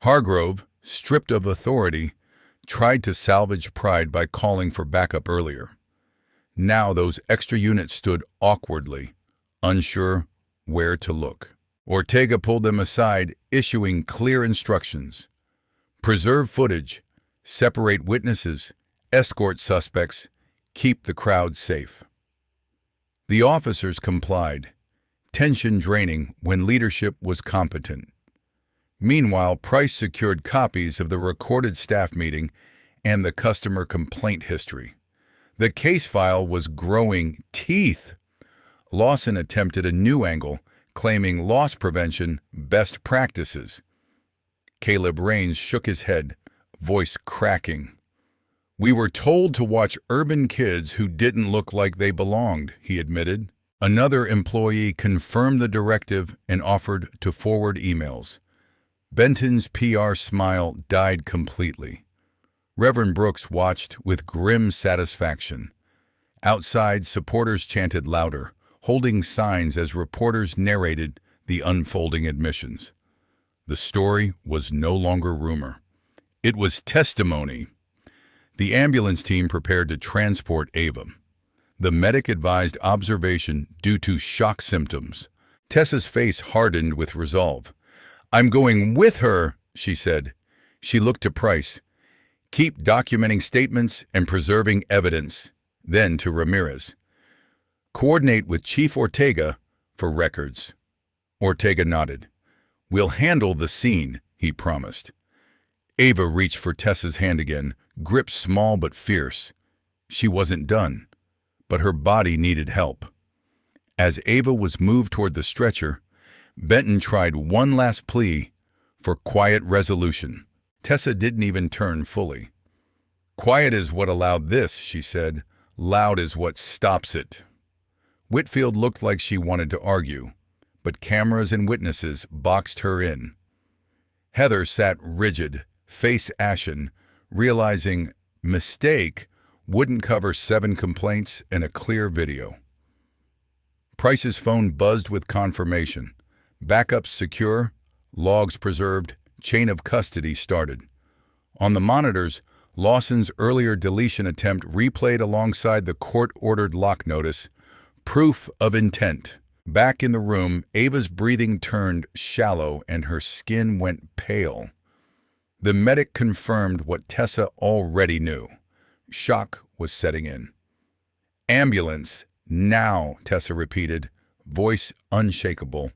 Hargrove, stripped of authority, tried to salvage pride by calling for backup earlier. Now those extra units stood awkwardly, unsure where to look. Ortega pulled them aside, issuing clear instructions. Preserve footage, separate witnesses, escort suspects, keep the crowd safe. The officers complied, tension draining when leadership was competent. Meanwhile, Price secured copies of the recorded staff meeting and the customer complaint history. The case file was growing teeth. Lawson attempted a new angle, claiming loss prevention best practices. Caleb Raines shook his head, voice cracking. "We were told to watch urban kids who didn't look like they belonged," he admitted. Another employee confirmed the directive and offered to forward emails. Benton's PR smile died completely. Reverend Brooks watched with grim satisfaction. Outside, supporters chanted louder, holding signs as reporters narrated the unfolding admissions. The story was no longer rumor. It was testimony. The ambulance team prepared to transport Ava. The medic advised observation due to shock symptoms. Tessa's face hardened with resolve. "I'm going with her," she said. She looked to Price. "Keep documenting statements and preserving evidence." Then to Ramirez. "Coordinate with Chief Ortega for records." Ortega nodded. "We'll handle the scene," he promised. Ava reached for Tessa's hand again, grip small but fierce. She wasn't done, but her body needed help. As Ava was moved toward the stretcher, Benton tried one last plea for quiet resolution. Tessa didn't even turn fully. Quiet is what allowed this, she said. Loud is what stops it. Whitfield looked like she wanted to argue, but cameras and witnesses boxed her in. Heather sat rigid, face ashen, realizing mistake wouldn't cover 7 complaints and a clear video. Price's phone buzzed with confirmation. Backups secure, logs preserved, chain of custody started. On the monitors, Lawson's earlier deletion attempt replayed alongside the court-ordered lock notice, proof of intent. Back in the room, Ava's breathing turned shallow and her skin went pale. The medic confirmed what Tessa already knew. Shock was setting in. "Ambulance, now," Tessa repeated, voice unshakable.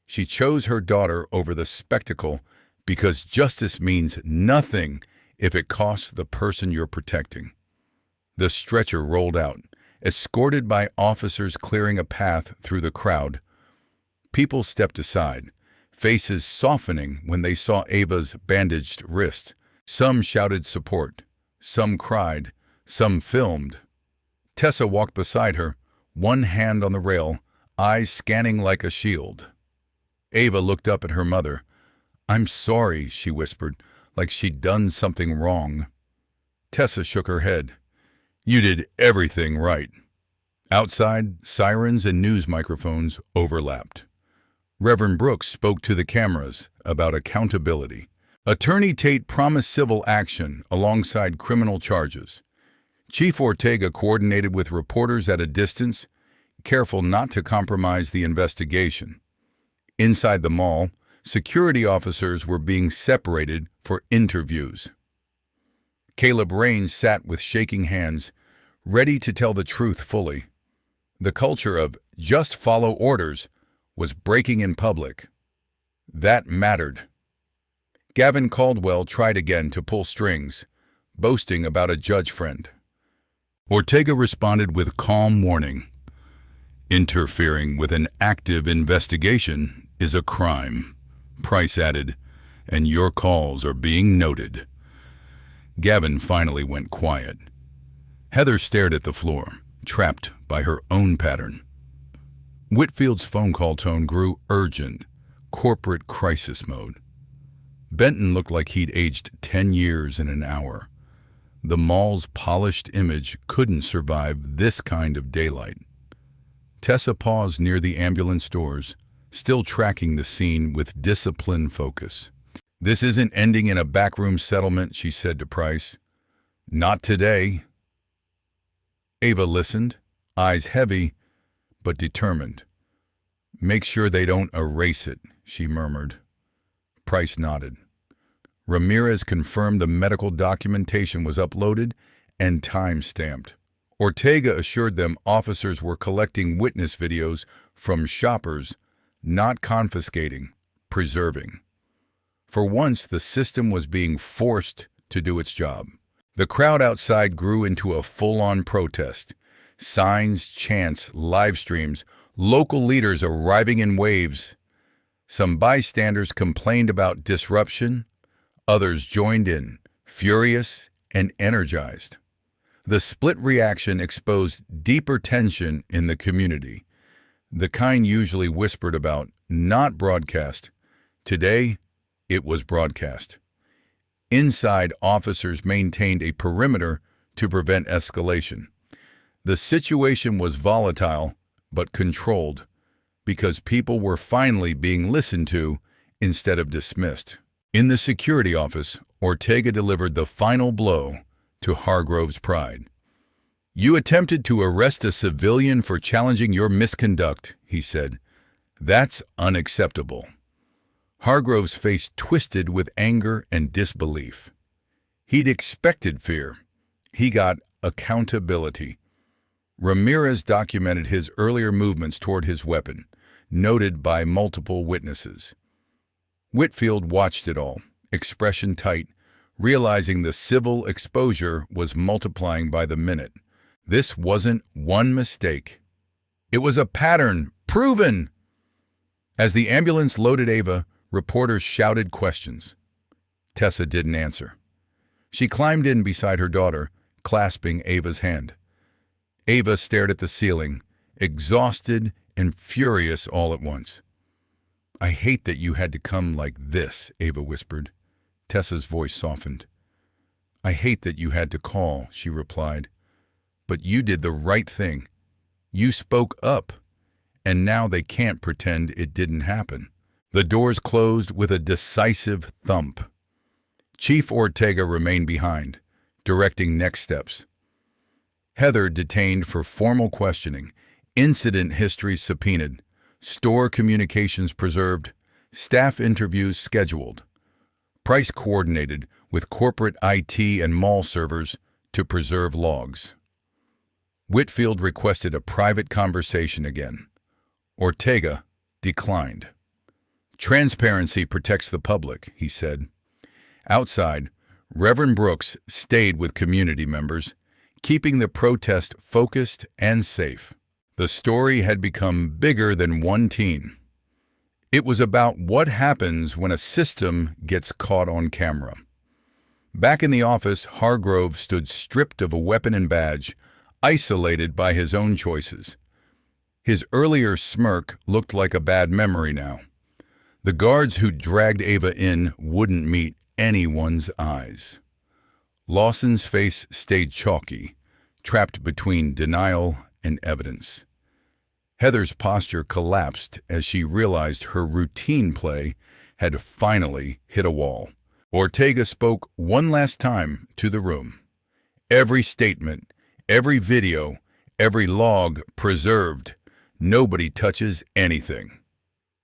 She chose her daughter over the spectacle because justice means nothing if it costs the person you're protecting. The stretcher rolled out, escorted by officers clearing a path through the crowd. People stepped aside, faces softening when they saw Ava's bandaged wrist. Some shouted support, some cried, some filmed. Tessa walked beside her, one hand on the rail, eyes scanning like a shield. Ava looked up at her mother. "I'm sorry," she whispered, like she'd done something wrong. Tessa shook her head. "You did everything right." Outside, sirens and news microphones overlapped. Reverend Brooks spoke to the cameras about accountability. Attorney Tate promised civil action alongside criminal charges. Chief Ortega coordinated with reporters at a distance, careful not to compromise the investigation. Inside the mall, security officers were being separated for interviews. Caleb Raines sat with shaking hands, ready to tell the truth fully. The culture of just follow orders was breaking in public. That mattered. Gavin Caldwell tried again to pull strings, boasting about a judge friend. Ortega responded with calm warning. "Interfering with an active investigation is a crime," Price added, "and your calls are being noted." Gavin finally went quiet. Heather stared at the floor, trapped by her own pattern. Whitfield's phone call tone grew urgent, corporate crisis mode. Benton looked like he'd aged 10 years in an hour. The mall's polished image couldn't survive this kind of daylight. Tessa paused near the ambulance doors, still tracking the scene with disciplined focus. "This isn't ending in a backroom settlement," she said to Price. "Not today." Ava listened, eyes heavy, but determined. "Make sure they don't erase it," she murmured. Price nodded. Ramirez confirmed the medical documentation was uploaded and time-stamped. Ortega assured them officers were collecting witness videos from shoppers, not confiscating, preserving. For once, the system was being forced to do its job. The crowd outside grew into a full-on protest. Signs, chants, live streams, local leaders arriving in waves. Some bystanders complained about disruption. Others joined in, furious and energized. The split reaction exposed deeper tension in the community, the kind usually whispered about, not broadcast. Today, it was broadcast. Inside, officers maintained a perimeter to prevent escalation. The situation was volatile, but controlled, because people were finally being listened to instead of dismissed. In the security office, Ortega delivered the final blow to Hargrove's pride. "You attempted to arrest a civilian for challenging your misconduct," he said. "That's unacceptable." Hargrove's face twisted with anger and disbelief. He'd expected fear. He got accountability. Ramirez documented his earlier movements toward his weapon, noted by multiple witnesses. Whitfield watched it all, expression tight, realizing the civil exposure was multiplying by the minute. This wasn't one mistake. It was a pattern, proven! As the ambulance loaded Ava, reporters shouted questions. Tessa didn't answer. She climbed in beside her daughter, clasping Ava's hand. Ava stared at the ceiling, exhausted and furious all at once. "I hate that you had to come like this," Ava whispered. Tessa's voice softened. "I hate that you had to call," she replied. "But you did the right thing. You spoke up, and now they can't pretend it didn't happen." The doors closed with a decisive thump. Chief Ortega remained behind, directing next steps. Heather detained for formal questioning, incident history subpoenaed, store communications preserved, staff interviews scheduled. Price coordinated with corporate IT and mall servers to preserve logs. Whitfield requested a private conversation again. Ortega declined. "Transparency protects the public," he said. Outside, Reverend Brooks stayed with community members, keeping the protest focused and safe. The story had become bigger than one teen. It was about what happens when a system gets caught on camera. Back in the office, Hargrove stood stripped of a weapon and badge, isolated by his own choices. His earlier smirk looked like a bad memory now. The guards who dragged Ava in wouldn't meet anyone's eyes. Lawson's face stayed chalky, trapped between denial and evidence. Heather's posture collapsed as she realized her routine play had finally hit a wall. Ortega spoke one last time to the room. "Every statement, every video, every log preserved. Nobody touches anything."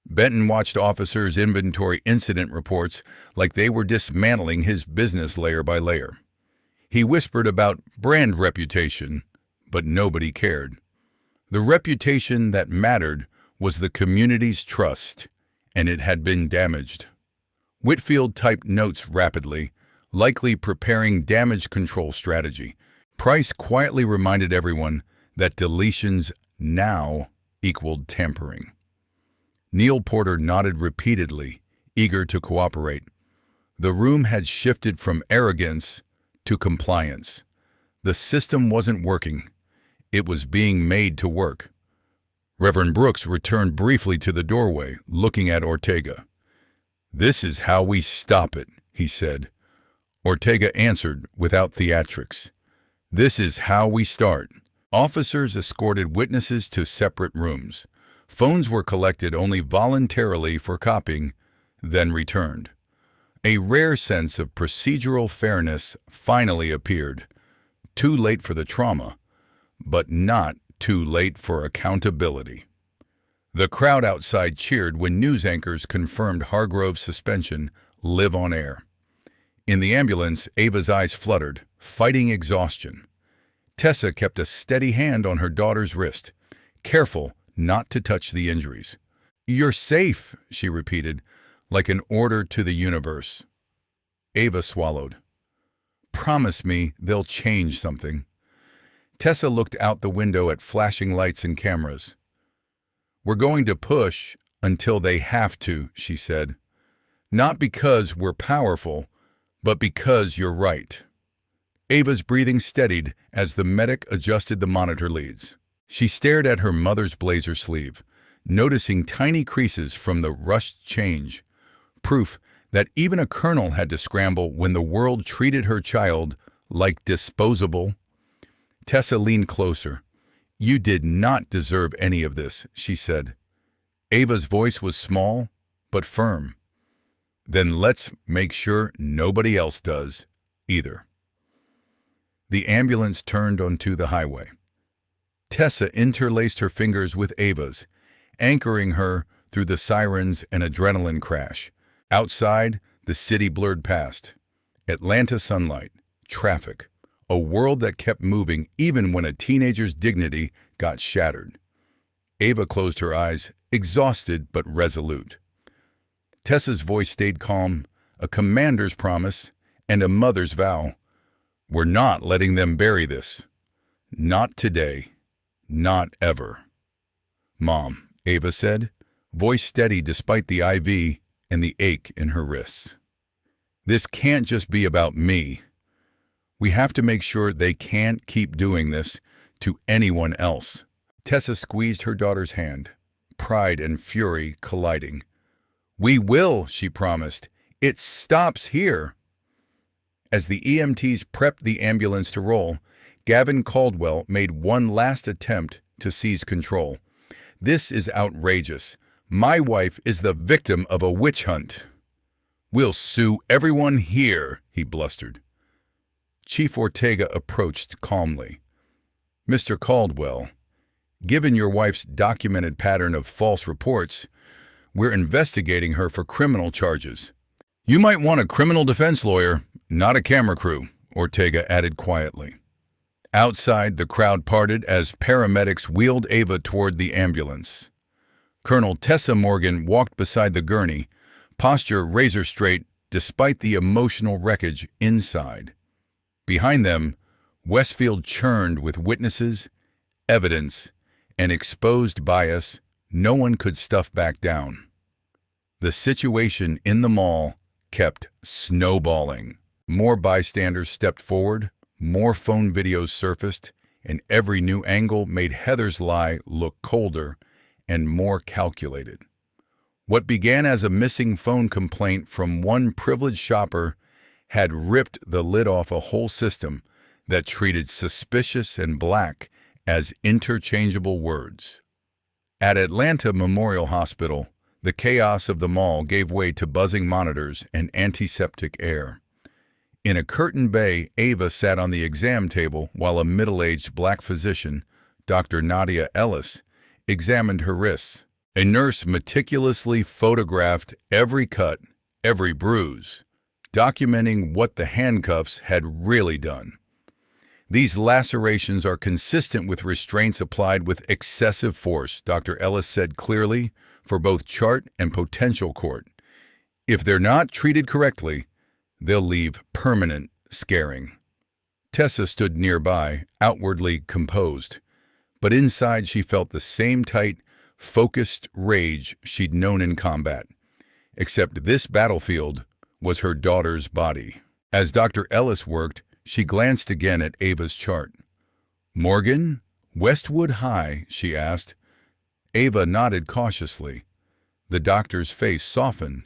Benton watched officers inventory incident reports like they were dismantling his business layer by layer. He whispered about brand reputation, but nobody cared. The reputation that mattered was the community's trust, and it had been damaged. Whitfield typed notes rapidly, likely preparing damage control strategy. Price quietly reminded everyone that deletions now equaled tampering. Neil Porter nodded repeatedly, eager to cooperate. The room had shifted from arrogance to compliance. The system wasn't working. It was being made to work. Reverend Brooks returned briefly to the doorway, looking at Ortega. "This is how we stop it," he said. Ortega answered without theatrics. "This is how we start." Officers escorted witnesses to separate rooms. Phones were collected only voluntarily for copying, then returned. A rare sense of procedural fairness finally appeared. Too late for the trauma, but not too late for accountability. The crowd outside cheered when news anchors confirmed Hargrove's suspension live on air. In the ambulance, Ava's eyes fluttered, fighting exhaustion. Tessa kept a steady hand on her daughter's wrist, careful not to touch the injuries. "You're safe," she repeated, like an order to the universe. Ava swallowed. "Promise me they'll change something." Tessa looked out the window at flashing lights and cameras. "We're going to push until they have to," she said. "Not because we're powerful, but because you're right." Ava's breathing steadied as the medic adjusted the monitor leads. She stared at her mother's blazer sleeve, noticing tiny creases from the rushed change, proof that even a colonel had to scramble when the world treated her child like disposable. Tessa leaned closer. "You did not deserve any of this," she said. Ava's voice was small, but firm. "Then let's make sure nobody else does, either." The ambulance turned onto the highway. Tessa interlaced her fingers with Ava's, anchoring her through the sirens and adrenaline crash. Outside, the city blurred past. Atlanta sunlight, traffic, a world that kept moving even when a teenager's dignity got shattered. Ava closed her eyes, exhausted but resolute. Tessa's voice stayed calm, a commander's promise and a mother's vow. "We're not letting them bury this. Not today. Not ever." "Mom," Ava said, voice steady despite the IV and the ache in her wrists. "This can't just be about me. We have to make sure they can't keep doing this to anyone else. Tessa squeezed her daughter's hand, pride and fury colliding. "We will," she promised. "It stops here." As the EMTs prepped the ambulance to roll, Gavin Caldwell made one last attempt to seize control. "This is outrageous. My wife is the victim of a witch hunt." "We'll sue everyone here," he blustered. Chief Ortega approached calmly. "Mr. Caldwell, given your wife's documented pattern of false reports, we're investigating her for criminal charges." "You might want a criminal defense lawyer, not a camera crew," Ortega added quietly. Outside, the crowd parted as paramedics wheeled Ava toward the ambulance. Colonel Tessa Morgan walked beside the gurney, posture razor straight despite the emotional wreckage inside. Behind them, Westfield churned with witnesses, evidence, and exposed bias no one could stuff back down. The situation in the mall kept snowballing. More bystanders stepped forward, more phone videos surfaced, and every new angle made Heather's lie look colder and more calculated. What began as a missing phone complaint from one privileged shopper had ripped the lid off a whole system that treated suspicious and black as interchangeable words. At Atlanta Memorial Hospital, the chaos of the mall gave way to buzzing monitors and antiseptic air. In a curtained bay, Ava sat on the exam table while a middle-aged black physician, Dr. Nadia Ellis, examined her wrists. A nurse meticulously photographed every cut, every bruise, documenting what the handcuffs had really done. "These lacerations are consistent with restraints applied with excessive force," Dr. Ellis said clearly, for both chart and potential court. "If they're not treated correctly, they'll leave permanent scarring." Tessa stood nearby, outwardly composed, but inside she felt the same tight, focused rage she'd known in combat, except this battlefield was her daughter's body. As Dr. Ellis worked, she glanced again at Ava's chart. "Morgan, Westwood High?" she asked. Ava nodded cautiously. The doctor's face softened.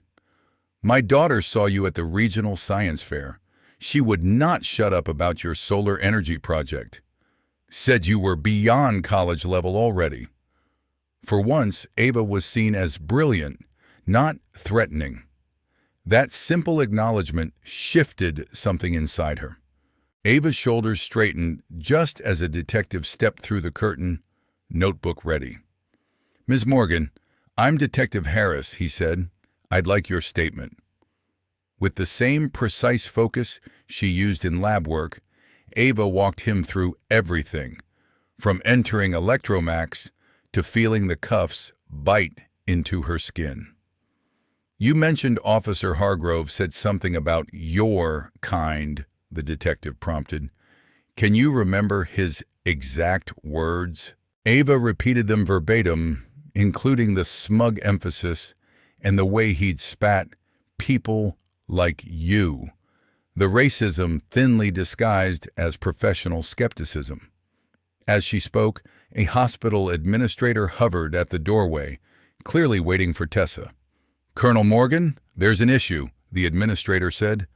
"My daughter saw you at the regional science fair. She would not shut up about your solar energy project. Said you were beyond college level already." For once, Ava was seen as brilliant, not threatening. That simple acknowledgement shifted something inside her. Ava's shoulders straightened just as a detective stepped through the curtain, notebook ready. "Ms. Morgan, I'm Detective Harris," he said. "I'd like your statement." With the same precise focus she used in lab work, Ava walked him through everything, from entering Electromax to feeling the cuffs bite into her skin. "You mentioned Officer Hargrove said something about your kind," the detective prompted. "Can you remember his exact words?" Ava repeated them verbatim, including the smug emphasis and the way he'd spat, "people like you," the racism thinly disguised as professional skepticism. As she spoke, a hospital administrator hovered at the doorway, clearly waiting for Tessa. "Colonel Morgan, there's an issue," the administrator said.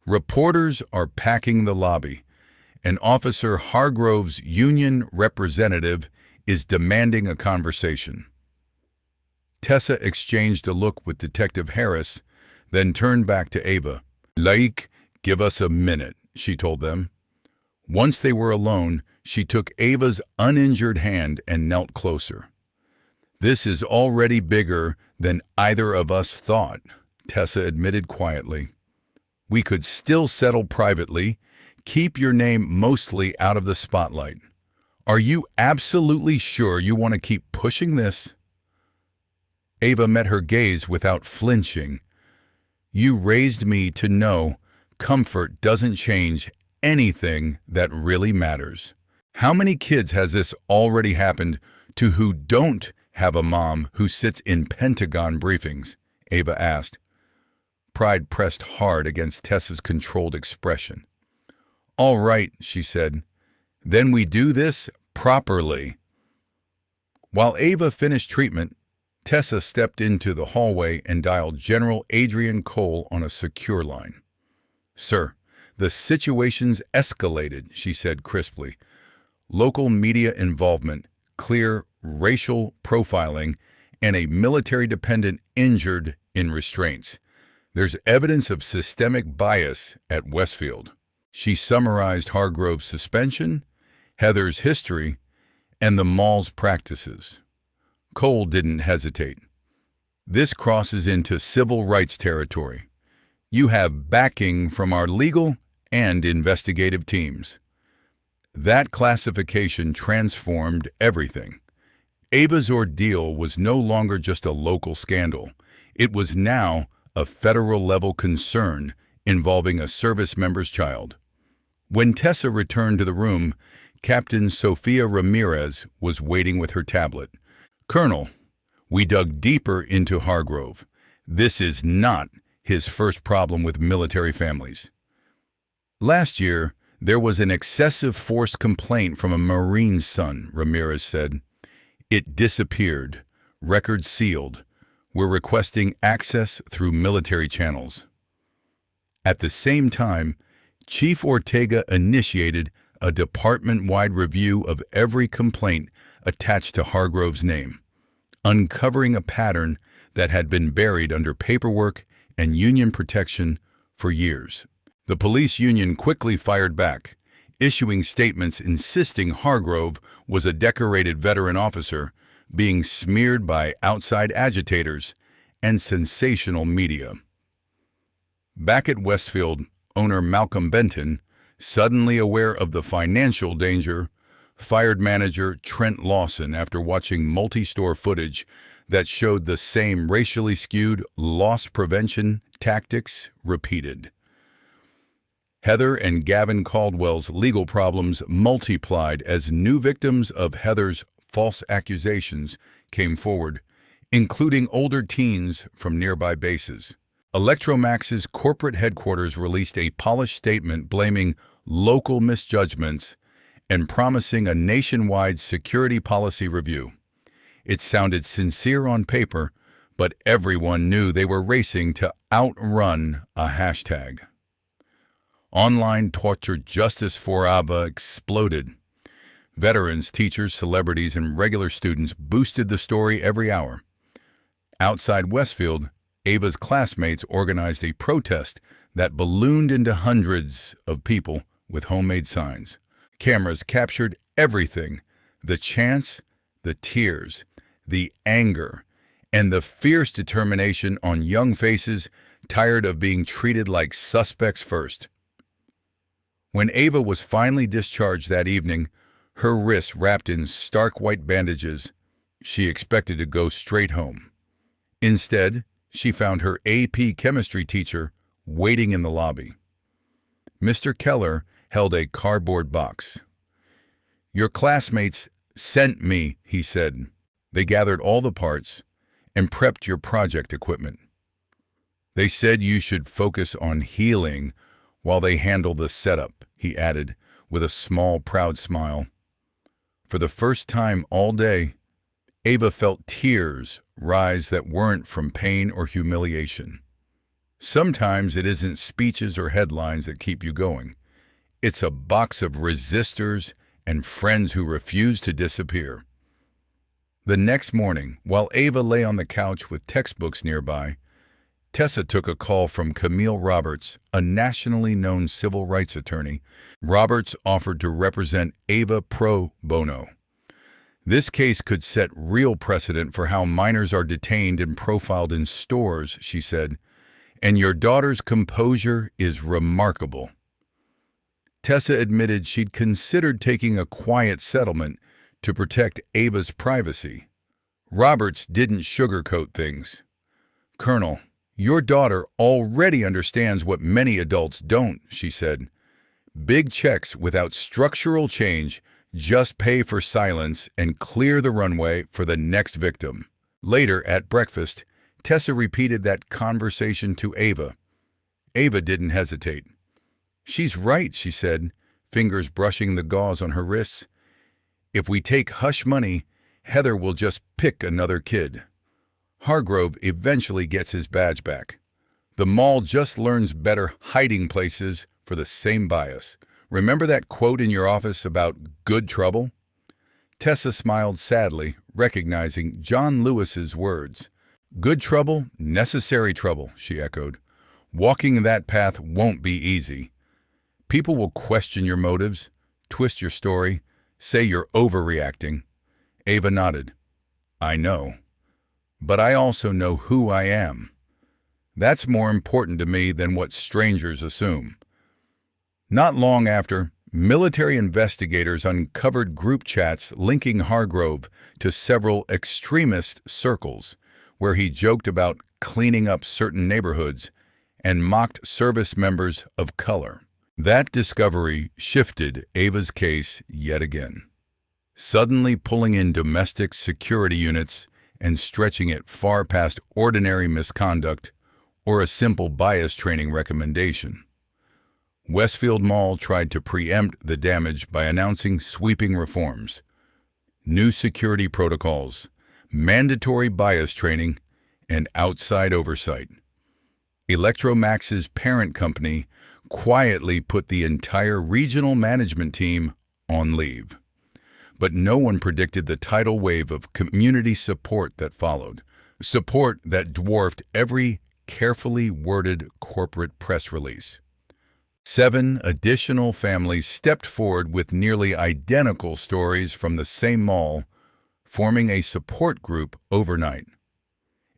"Reporters are packing the lobby, and Officer Hargrove's union representative is demanding a conversation." Tessa exchanged a look with Detective Harris, then turned back to Ava. "Like, give us a minute," she told them. Once they were alone, she took Ava's uninjured hand and knelt closer. "This is already bigger than either of us thought," Tessa admitted quietly. "We could still settle privately, keep your name mostly out of the spotlight. Are you absolutely sure you want to keep pushing this?" Ava met her gaze without flinching. "You raised me to know comfort doesn't change anything that really matters. How many kids has this already happened to who don't have a mom who sits in Pentagon briefings?" Ava asked. Pride pressed hard against Tessa's controlled expression. "All right," she said. "Then we do this properly." While Ava finished treatment, Tessa stepped into the hallway and dialed General Adrian Cole on a secure line. "Sir, the situation's escalated," she said crisply. "Local media involvement, clear racial profiling, and a military dependent injured in restraints. There's evidence of systemic bias at Westfield." She summarized Hargrove's suspension, Heather's history, and the mall's practices. Cole didn't hesitate. "This crosses into civil rights territory. You have backing from our legal and investigative teams." That classification transformed everything. Ava's ordeal was no longer just a local scandal. It was now a federal-level concern involving a service member's child. When Tessa returned to the room, Captain Sofia Ramirez was waiting with her tablet. "Colonel, we dug deeper into Hargrove. This is not his first problem with military families. Last year, there was an excessive force complaint from a Marine's son," Ramirez said. "It disappeared, record sealed. We're requesting access through military channels." At the same time, Chief Ortega initiated a department-wide review of every complaint attached to Hargrove's name, uncovering a pattern that had been buried under paperwork and union protection for years. The police union quickly fired back, issuing statements insisting Hargrove was a decorated veteran officer being smeared by outside agitators and sensational media. Back at Westfield, owner Malcolm Benton, suddenly aware of the financial danger, fired manager Trent Lawson after watching multi-store footage that showed the same racially skewed loss prevention tactics repeated. Heather and Gavin Caldwell's legal problems multiplied as new victims of Heather's false accusations came forward, including older teens from nearby bases. Electromax's corporate headquarters released a polished statement blaming local misjudgments and promising a nationwide security policy review. It sounded sincere on paper, but everyone knew they were racing to outrun a hashtag. Online torture justice for Ava exploded. Veterans, teachers, celebrities, and regular students boosted the story every hour. Outside Westfield, Ava's classmates organized a protest that ballooned into hundreds of people with homemade signs. Cameras captured everything: the chants, the tears, the anger, and the fierce determination on young faces tired of being treated like suspects first. When Ava was finally discharged that evening, her wrists wrapped in stark white bandages, she expected to go straight home. Instead, she found her AP chemistry teacher waiting in the lobby. Mr. Keller held a cardboard box. "Your classmates sent me," he said. "They gathered all the parts and prepped your project equipment. They said you should focus on healing while they handle the setup," he added with a small, proud smile. For the first time all day, Ava felt tears rise that weren't from pain or humiliation. Sometimes it isn't speeches or headlines that keep you going. It's a box of resistors and friends who refuse to disappear. The next morning, while Ava lay on the couch with textbooks nearby, Tessa took a call from Camille Roberts, a nationally known civil rights attorney. Roberts offered to represent Ava pro bono. "This case could set real precedent for how minors are detained and profiled in stores," she said, "and your daughter's composure is remarkable." Tessa admitted she'd considered taking a quiet settlement to protect Ava's privacy. Roberts didn't sugarcoat things. "Colonel, your daughter already understands what many adults don't," she said. "Big checks without structural change just pay for silence and clear the runway for the next victim." Later, at breakfast, Tessa repeated that conversation to Ava. Ava didn't hesitate. "She's right," she said. fingers brushing the gauze on her wrists. "If we take hush money, Heather will just pick another kid." Hargrove eventually gets his badge back. The mall just learns better hiding places for the same bias. Remember that quote in your office about good trouble? Tessa smiled sadly, recognizing John Lewis's words. "Good trouble, necessary trouble," she echoed. "Walking that path won't be easy. People will question your motives, twist your story, say you're overreacting." Ava nodded. "I know. But I also know who I am. That's more important to me than what strangers assume." Not long after, military investigators uncovered group chats linking Hargrove to several extremist circles, where he joked about cleaning up certain neighborhoods and mocked service members of color. That discovery shifted Ava's case yet again, suddenly pulling in domestic security units and stretching it far past ordinary misconduct or a simple bias training recommendation. Westfield Mall tried to preempt the damage by announcing sweeping reforms: new security protocols, mandatory bias training, and outside oversight. Electromax's parent company quietly put the entire regional management team on leave. But no one predicted the tidal wave of community support that followed, support that dwarfed every carefully worded corporate press release. 7 additional families stepped forward with nearly identical stories from the same mall, forming a support group overnight.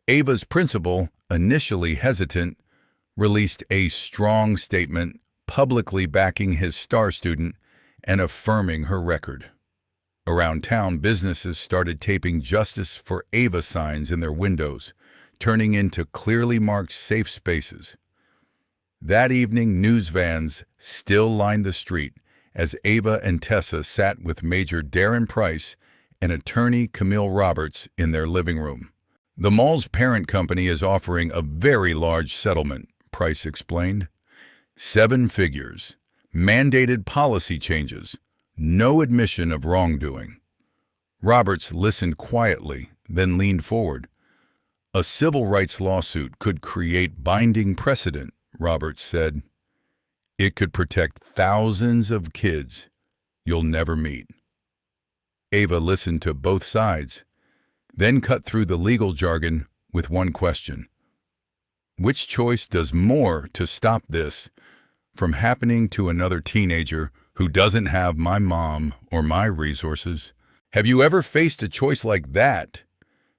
Ava's principal, initially hesitant, released a strong statement publicly backing his star student and affirming her record. Around town, businesses started taping "Justice for Ava" signs in their windows, turning into clearly marked safe spaces. That evening, news vans still lined the street as Ava and Tessa sat with Major Darren Price and attorney Camille Roberts in their living room. "The mall's parent company is offering a very large settlement," Price explained. 7 figures, mandated policy changes, no admission of wrongdoing. Roberts listened quietly, then leaned forward. "A civil rights lawsuit could create binding precedent," Roberts said. "It could protect thousands of kids you'll never meet." Ava listened to both sides, then cut through the legal jargon with one question: which choice does more to stop this from happening to another teenager who doesn't have my mom or my resources? Have you ever faced a choice like that,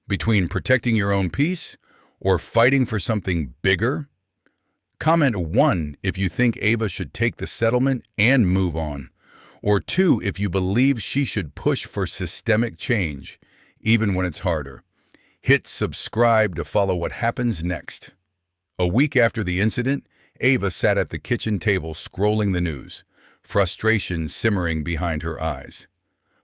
between protecting your own peace or fighting for something bigger? Comment 1 if you think Ava should take the settlement and move on, or 2 if you believe she should push for systemic change, even when it's harder. Hit subscribe to follow what happens next. A week after the incident, Ava sat at the kitchen table scrolling the news, frustration simmering behind her eyes.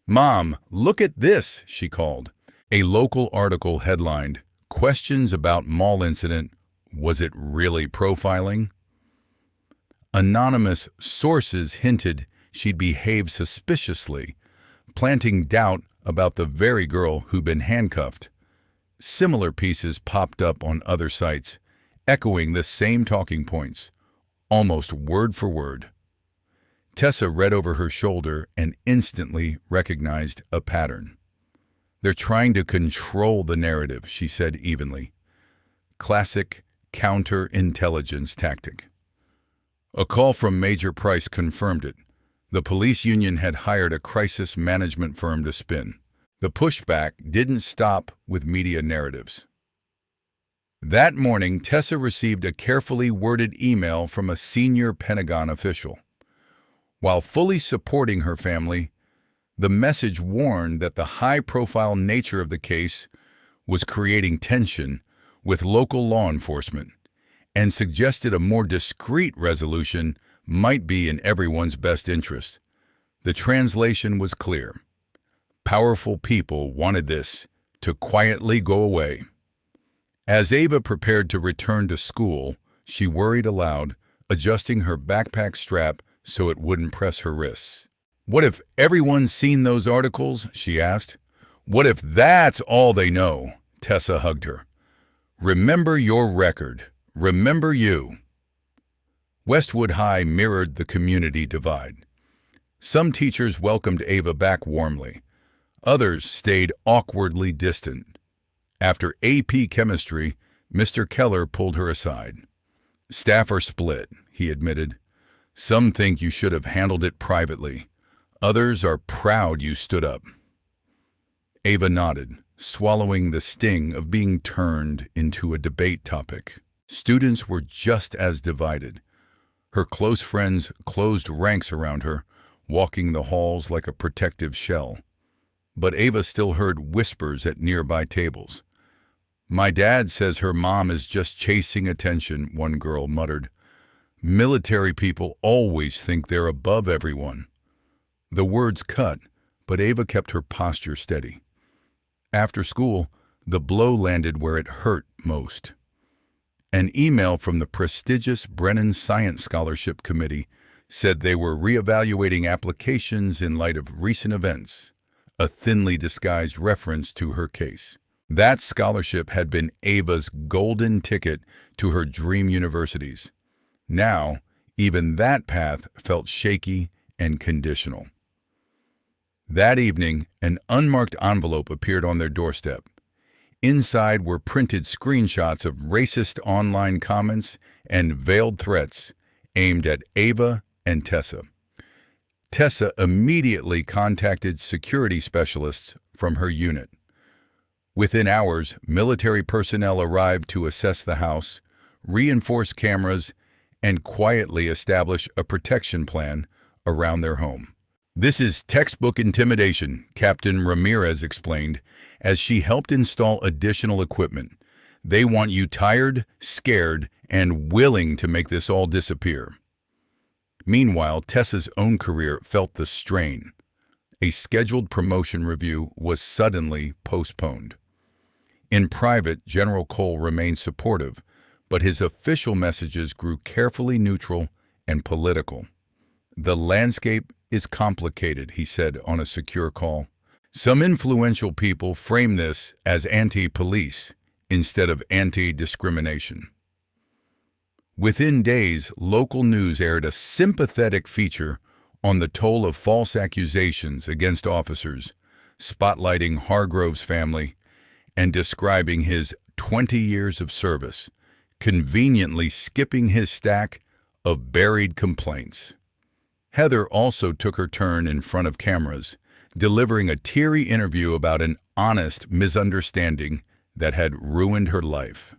"Mom, look at this," she called. A local article headlined, "Questions about mall incident. Was it really profiling?" Anonymous sources hinted she'd behaved suspiciously, planting doubt about the very girl who'd been handcuffed. Similar pieces popped up on other sites, echoing the same talking points, almost word for word. Tessa read over her shoulder and instantly recognized a pattern. "They're trying to control the narrative," she said evenly. Classic counterintelligence tactic. A call from Major Price confirmed it. The police union had hired a crisis management firm to spin. The pushback didn't stop with media narratives. That morning, Tessa received a carefully worded email from a senior Pentagon official. While fully supporting her family, the message warned that the high-profile nature of the case was creating tension with local law enforcement and suggested a more discreet resolution might be in everyone's best interest. The translation was clear. Powerful people wanted this to quietly go away. As Ava prepared to return to school, she worried aloud, adjusting her backpack strap so it wouldn't press her wrists. "What if everyone's seen those articles?" she asked. "What if that's all they know?" Tessa hugged her. "Remember your record. Remember you." Westwood High mirrored the community divide. Some teachers welcomed Ava back warmly. Others stayed awkwardly distant. After AP Chemistry, Mr. Keller pulled her aside. "Staff are split," he admitted. "Some think you should have handled it privately. Others are proud you stood up." Ava nodded, swallowing the sting of being turned into a debate topic. Students were just as divided. Her close friends closed ranks around her, walking the halls like a protective shell. But Ava still heard whispers at nearby tables. "My dad says her mom is just chasing attention," one girl muttered. "Military people always think they're above everyone." The words cut, but Ava kept her posture steady. After school, the blow landed where it hurt most. An email from the prestigious Brennan Science Scholarship Committee said they were reevaluating applications in light of recent events, a thinly disguised reference to her case. That scholarship had been Ava's golden ticket to her dream universities. Now, even that path felt shaky and conditional. That evening, an unmarked envelope appeared on their doorstep. Inside were printed screenshots of racist online comments and veiled threats aimed at Ava and Tessa. Tessa immediately contacted security specialists from her unit. Within hours, military personnel arrived to assess the house, reinforce cameras, and quietly establish a protection plan around their home. "This is textbook intimidation," Captain Ramirez explained as she helped install additional equipment. "They want you tired, scared, and willing to make this all disappear." Meanwhile, Tessa's own career felt the strain. A scheduled promotion review was suddenly postponed. In private, General Cole remained supportive, but his official messages grew carefully neutral and political. "The landscape is complicated," he said on a secure call. "Some influential people frame this as anti-police instead of anti-discrimination." Within days, local news aired a sympathetic feature on the toll of false accusations against officers, spotlighting Hargrove's family and describing his 20 years of service, conveniently skipping his stack of buried complaints. Heather also took her turn in front of cameras, delivering a teary interview about an honest misunderstanding that had ruined her life.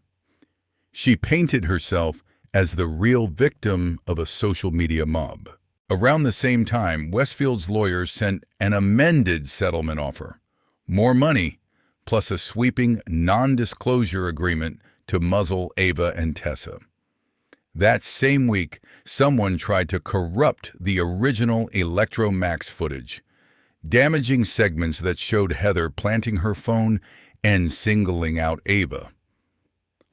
She painted herself as the real victim of a social media mob. Around the same time, Westfield's lawyers sent an amended settlement offer. More money, plus a sweeping non-disclosure agreement to muzzle Ava and Tessa. That same week, someone tried to corrupt the original Electromax footage, damaging segments that showed Heather planting her phone and singling out Ava.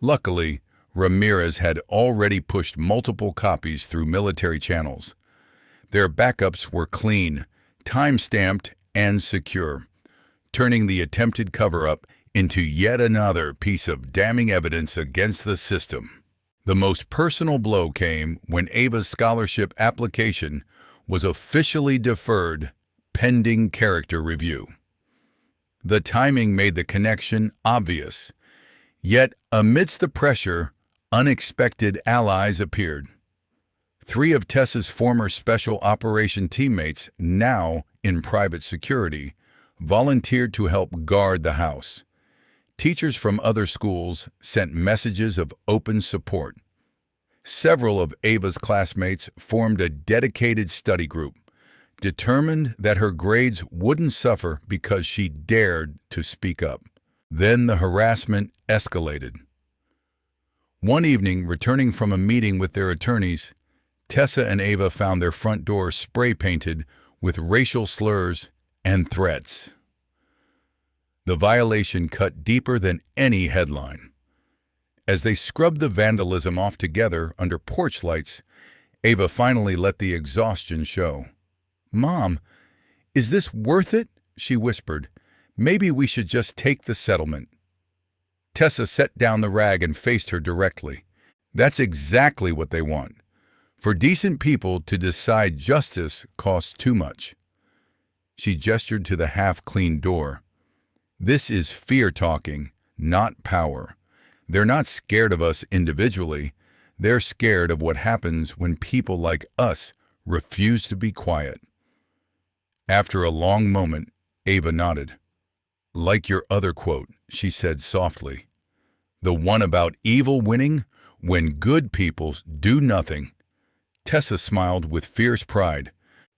Luckily, Ramirez had already pushed multiple copies through military channels. Their backups were clean, time-stamped, and secure, turning the attempted cover-up into yet another piece of damning evidence against the system. The most personal blow came when Ava's scholarship application was officially deferred pending character review. The timing made the connection obvious, yet amidst the pressure, unexpected allies appeared. 3 of Tessa's former special operation teammates, now in private security, volunteered to help guard the house. Teachers from other schools sent messages of open support. Several of Ava's classmates formed a dedicated study group, determined that her grades wouldn't suffer because she dared to speak up. Then the harassment escalated. One evening, returning from a meeting with their attorneys, Tessa and Ava found their front door spray-painted with racial slurs and threats. The violation cut deeper than any headline. As they scrubbed the vandalism off together under porch lights, Ava finally let the exhaustion show. "Mom, is this worth it?" she whispered. "Maybe we should just take the settlement." Tessa set down the rag and faced her directly. "That's exactly what they want. For decent people to decide justice costs too much." She gestured to the half-cleaned door. "This is fear talking, not power. They're not scared of us individually. They're scared of what happens when people like us refuse to be quiet." After a long moment, Ava nodded. "Like your other quote," she said softly. "The one about evil winning when good people do nothing." Tessa smiled with fierce pride.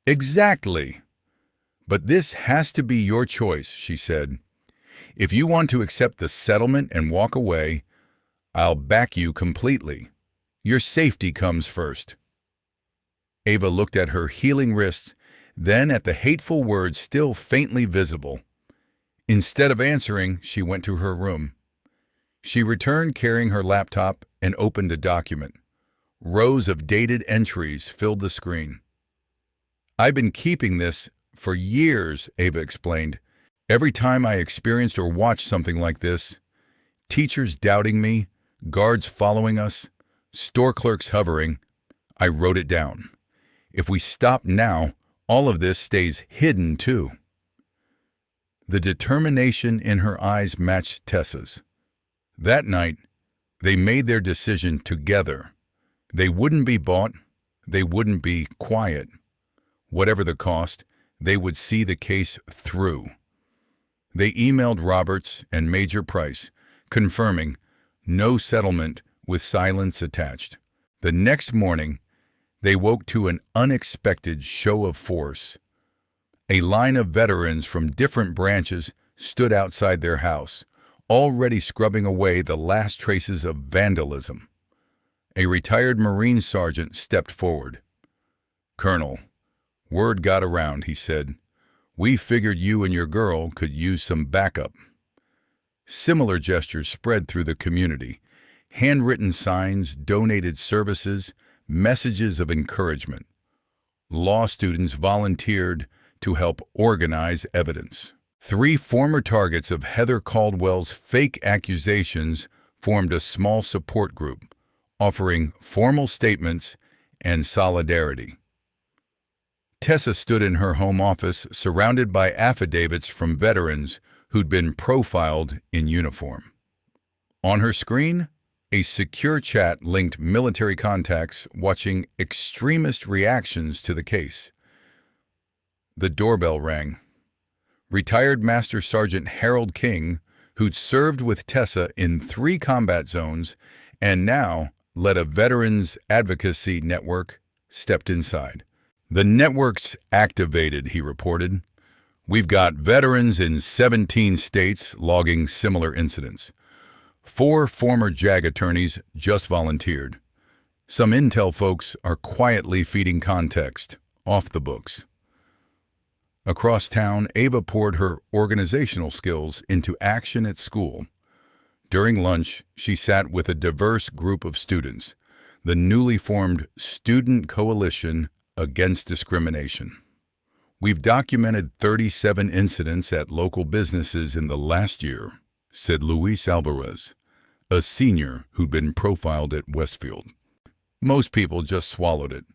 "Exactly. But this has to be your choice," she said. "If you want to accept the settlement and walk away, I'll back you completely. Your safety comes first." Ava looked at her healing wrists, then at the hateful words still faintly visible. Instead of answering, she went to her room. She returned carrying her laptop and opened a document. Rows of dated entries filled the screen. "I've been keeping this for years," Ava explained. "Every time I experienced or watched something like this, teachers doubting me, guards following us, store clerks hovering, I wrote it down. If we stop now, all of this stays hidden too." The determination in her eyes matched Tessa's. That night, they made their decision together. They wouldn't be bought, they wouldn't be quiet. Whatever the cost, they would see the case through. They emailed Roberts and Major Price, confirming no settlement with silence attached. The next morning, they woke to an unexpected show of force. A line of veterans from different branches stood outside their house, already scrubbing away the last traces of vandalism. A retired Marine sergeant stepped forward. "Colonel, word got around," he said. "We figured you and your girl could use some backup." Similar gestures spread through the community. Handwritten signs, donated services, messages of encouragement. Law students volunteered to help organize evidence. 3 former targets of Heather Caldwell's fake accusations formed a small support group, offering formal statements and solidarity. Tessa stood in her home office surrounded by affidavits from veterans who'd been profiled in uniform. On her screen, a secure chat linked military contacts watching extremist reactions to the case. The doorbell rang. Retired Master Sergeant Harold King, who'd served with Tessa in 3 combat zones and now led a veterans advocacy network, stepped inside. "The network's activated," he reported. "We've got veterans in 17 states logging similar incidents. 4 former JAG attorneys just volunteered. Some intel folks are quietly feeding context, off the books." Across town, Ava poured her organizational skills into action at school. During lunch, she sat with a diverse group of students, the newly formed Student Coalition Against Discrimination. "We've documented 37 incidents at local businesses in the last year," said Luis Alvarez, a senior who'd been profiled at Westfield. Most people just swallowed it.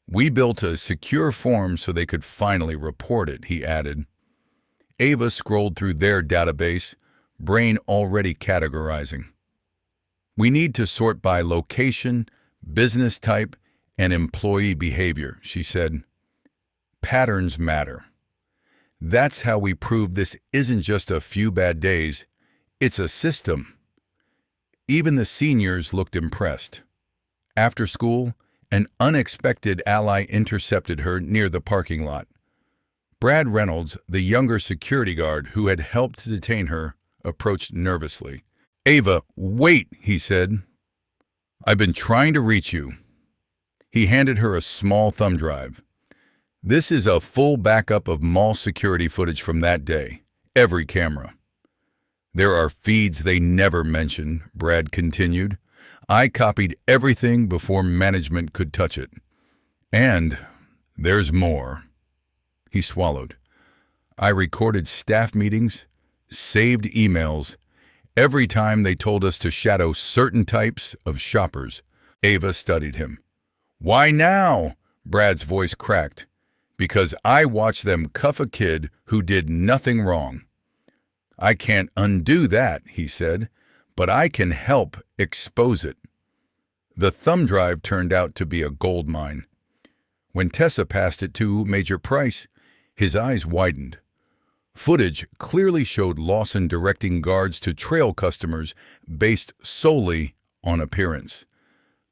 "We built a secure form so they could finally report it," he added. Ava scrolled through their database, brain already categorizing. "We need to sort by location, business type, and employee behavior," she said. "Patterns matter. That's how we prove this isn't just a few bad days, it's a system." Even the seniors looked impressed. After school, an unexpected ally intercepted her near the parking lot. Brad Reynolds, the younger security guard who had helped detain her, approached nervously. "Ava, wait," he said. "I've been trying to reach you." He handed her a small thumb drive. "This is a full backup of mall security footage from that day, every camera." "There are feeds they never mention," Brad continued. "I copied everything before management could touch it. And there's more. He swallowed. I recorded staff meetings, saved emails, every time they told us to shadow certain types of shoppers. Ava studied him. Why now? Brad's voice cracked. Because I watched them cuff a kid who did nothing wrong. I can't undo that, he said, but I can help expose it. The thumb drive turned out to be a gold mine. When Tessa passed it to Major Price, his eyes widened. Footage clearly showed Lawson directing guards to trail customers based solely on appearance.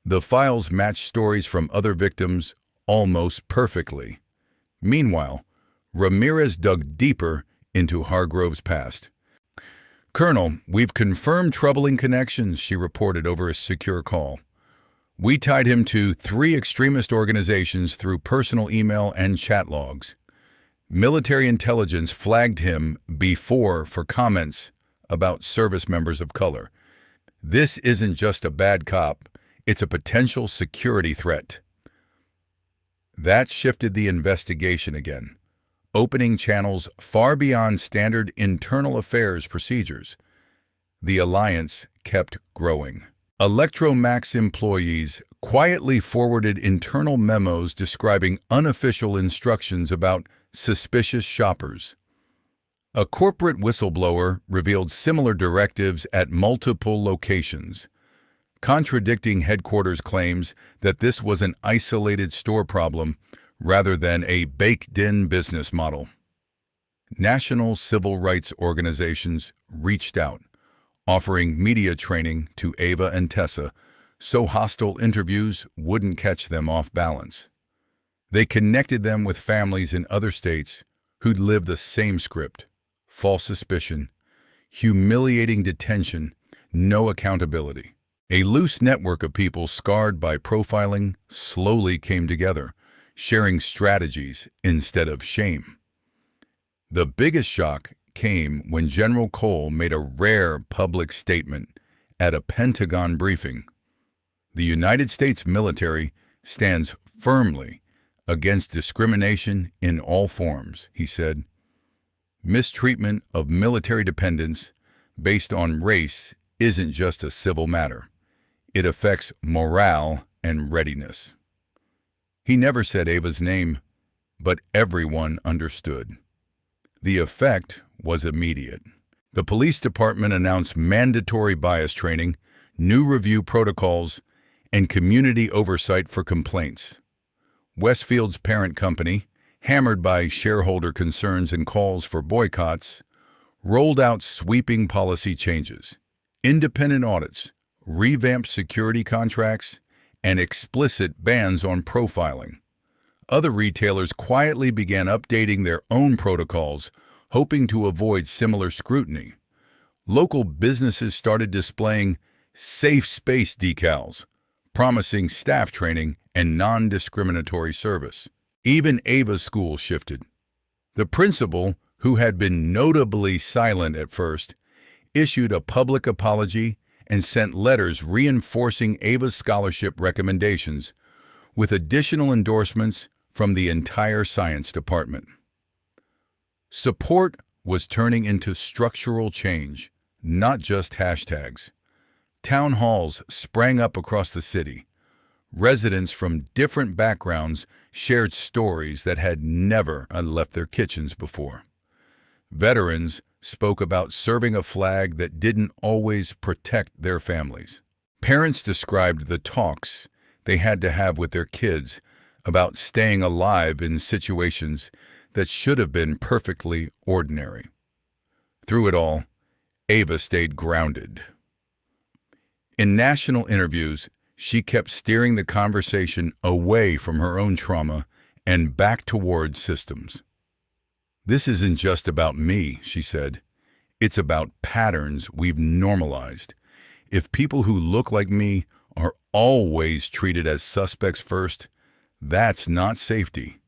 The files matched stories from other victims almost perfectly. Meanwhile, Ramirez dug deeper into Hargrove's past. Colonel, we've confirmed troubling connections, she reported over a secure call. We tied him to 3 extremist organizations through personal email and chat logs. Military intelligence flagged him before for comments about service members of color. This isn't just a bad cop, it's a potential security threat. That shifted the investigation again, opening channels far beyond standard internal affairs procedures. The alliance kept growing. Electromax employees quietly forwarded internal memos describing unofficial instructions about suspicious shoppers. A corporate whistleblower revealed similar directives at multiple locations, contradicting headquarters claims that this was an isolated store problem rather than a baked-in business model. National civil rights organizations reached out, offering media training to Ava and Tessa so hostile interviews wouldn't catch them off balance. They connected them with families in other states who'd lived the same script: false suspicion, humiliating detention, no accountability. A loose network of people scarred by profiling slowly came together, sharing strategies instead of shame. The biggest shock came when General Cole made a rare public statement at a Pentagon briefing. The United States military stands firmly against discrimination in all forms, he said. Mistreatment of military dependents based on race isn't just a civil matter. It affects morale and readiness. He never said Ava's name, but everyone understood. The effect was immediate. The police department announced mandatory bias training, new review protocols, and community oversight for complaints. Westfield's parent company, hammered by shareholder concerns and calls for boycotts, rolled out sweeping policy changes, independent audits, revamped security contracts, and explicit bans on profiling. Other retailers quietly began updating their own protocols, hoping to avoid similar scrutiny. Local businesses started displaying safe space decals, promising staff training and non-discriminatory service. Even Ava's school shifted. The principal, who had been notably silent at first, issued a public apology and sent letters reinforcing Ava's scholarship recommendations, with additional endorsements from the entire science department. Support was turning into structural change, not just hashtags. Town halls sprang up across the city. Residents from different backgrounds shared stories that had never left their kitchens before. Veterans spoke about serving a flag that didn't always protect their families. Parents described the talks they had to have with their kids about staying alive in situations that should have been perfectly ordinary. Through it all, Ava stayed grounded. In national interviews, she kept steering the conversation away from her own trauma and back toward systems. This isn't just about me, she said. It's about patterns we've normalized. If people who look like me are always treated as suspects first, that's not safety.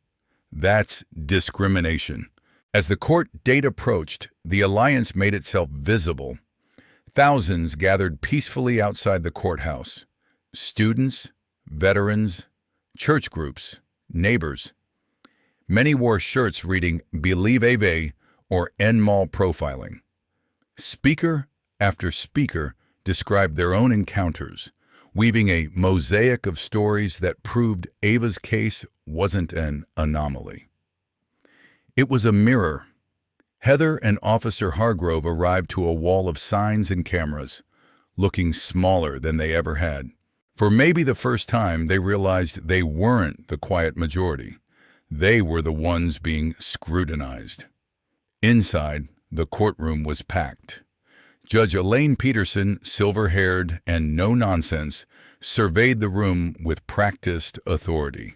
That's discrimination. As the court date approached, the alliance made itself visible. Thousands gathered peacefully outside the courthouse. Students, veterans, church groups, Neighbors. Many wore shirts reading "Believe Ave" or "End Mall Profiling." Speaker after speaker described their own encounters, weaving a mosaic of stories that proved Ava's case wasn't an anomaly. It was a mirror. Heather and Officer Hargrove arrived to a wall of signs and cameras, looking smaller than they ever had. For maybe the first time, they realized they weren't the quiet majority. They were the ones being scrutinized. Inside, the courtroom was packed. Judge Elaine Peterson, silver-haired and no-nonsense, surveyed the room with practiced authority.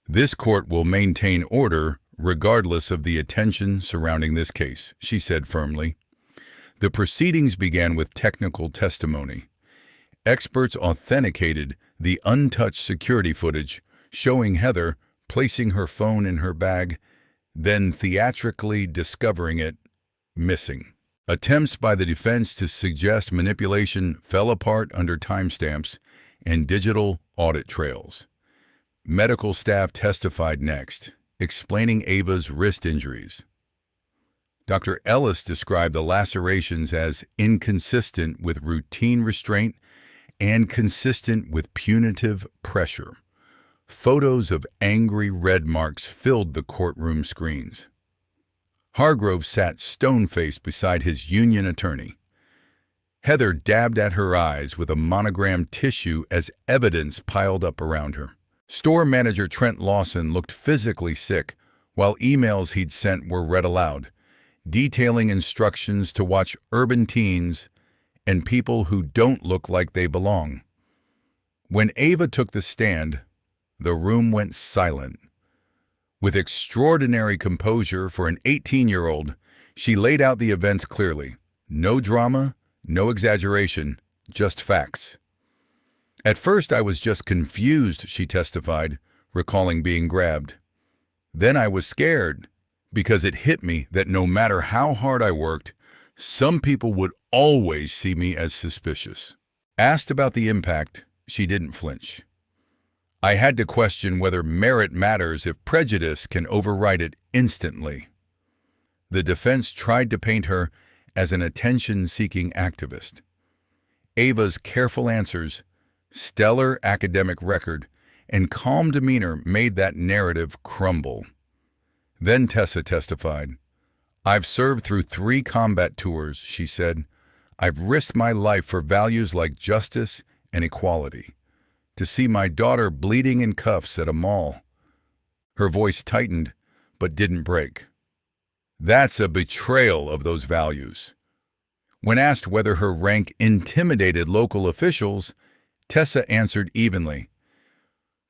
"This court will maintain order regardless of the attention surrounding this case," she said firmly. The proceedings began with technical testimony. Experts authenticated the untouched security footage, showing Heather placing her phone in her bag, then theatrically discovering it missing. Attempts by the defense to suggest manipulation fell apart under timestamps and digital audit trails. Medical staff testified next, explaining Ava's wrist injuries. Dr. Ellis described the lacerations as inconsistent with routine restraint and consistent with punitive pressure. Photos of angry red marks filled the courtroom screens. Hargrove sat stone-faced beside his union attorney. Heather dabbed at her eyes with a monogrammed tissue as evidence piled up around her. Store manager Trent Lawson looked physically sick, while emails he'd sent were read aloud, detailing instructions to watch urban teens and people who don't look like they belong. When Ava took the stand, the room went silent. With extraordinary composure for an 18-year-old, she laid out the events clearly. No drama, no exaggeration, just facts. "At first I was just confused," she testified, recalling being grabbed. "Then I was scared, because it hit me that no matter how hard I worked, some people would always see me as suspicious." Asked about the impact, she didn't flinch. "I had to question whether merit matters if prejudice can override it instantly." The defense tried to paint her as an attention-seeking activist. Ava's careful answers, stellar academic record, and calm demeanor made that narrative crumble. Then Tessa testified. "I've served through 3 combat tours," she said. "I've risked my life for values like justice and equality. To see my daughter bleeding in cuffs at a mall." Her voice tightened, but didn't break. "That's a betrayal of those values." When asked whether her rank intimidated local officials, Tessa answered evenly.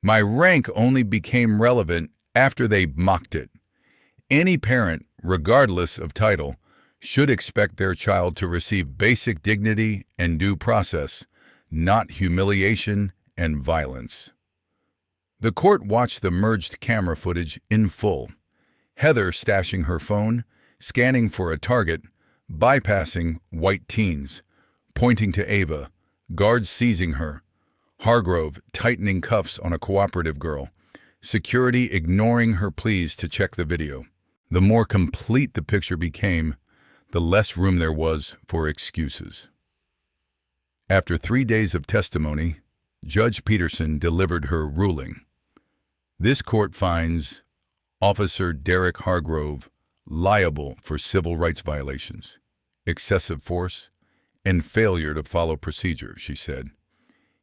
"My rank only became relevant after they mocked it. Any parent, regardless of title, should expect their child to receive basic dignity and due process, not humiliation and violence." The court watched the merged camera footage in full. Heather stashing her phone, scanning for a target, bypassing white teens, pointing to Ava, guards seizing her, Hargrove tightening cuffs on a cooperative girl, security ignoring her pleas to check the video. The more complete the picture became, the less room there was for excuses. After 3 days of testimony, Judge Peterson delivered her ruling. This court finds Officer Derek Hargrove liable for civil rights violations, excessive force, and failure to follow procedure, she said.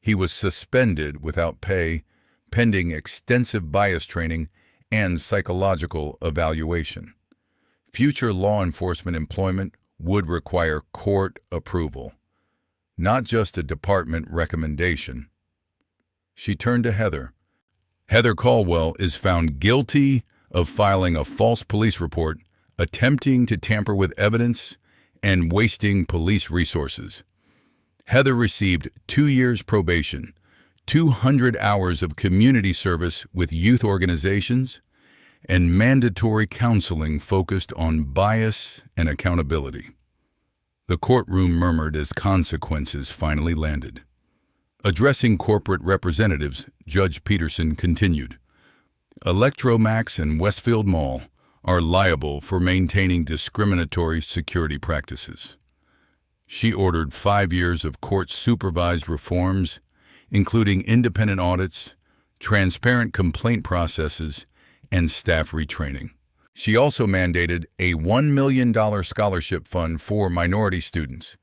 He was suspended without pay, pending extensive bias training and psychological evaluation. Future law enforcement employment would require court approval, not just a department recommendation. She turned to Heather. Heather Caldwell is found guilty of filing a false police report, attempting to tamper with evidence, and wasting police resources. Heather received 2 years probation, 200 hours of community service with youth organizations, and mandatory counseling focused on bias and accountability. The courtroom murmured as consequences finally landed. Addressing corporate representatives, Judge Peterson continued, Electromax and Westfield Mall are liable for maintaining discriminatory security practices. She ordered 5 years of court-supervised reforms, including independent audits, transparent complaint processes, and staff retraining. She also mandated a $1 million scholarship fund for minority students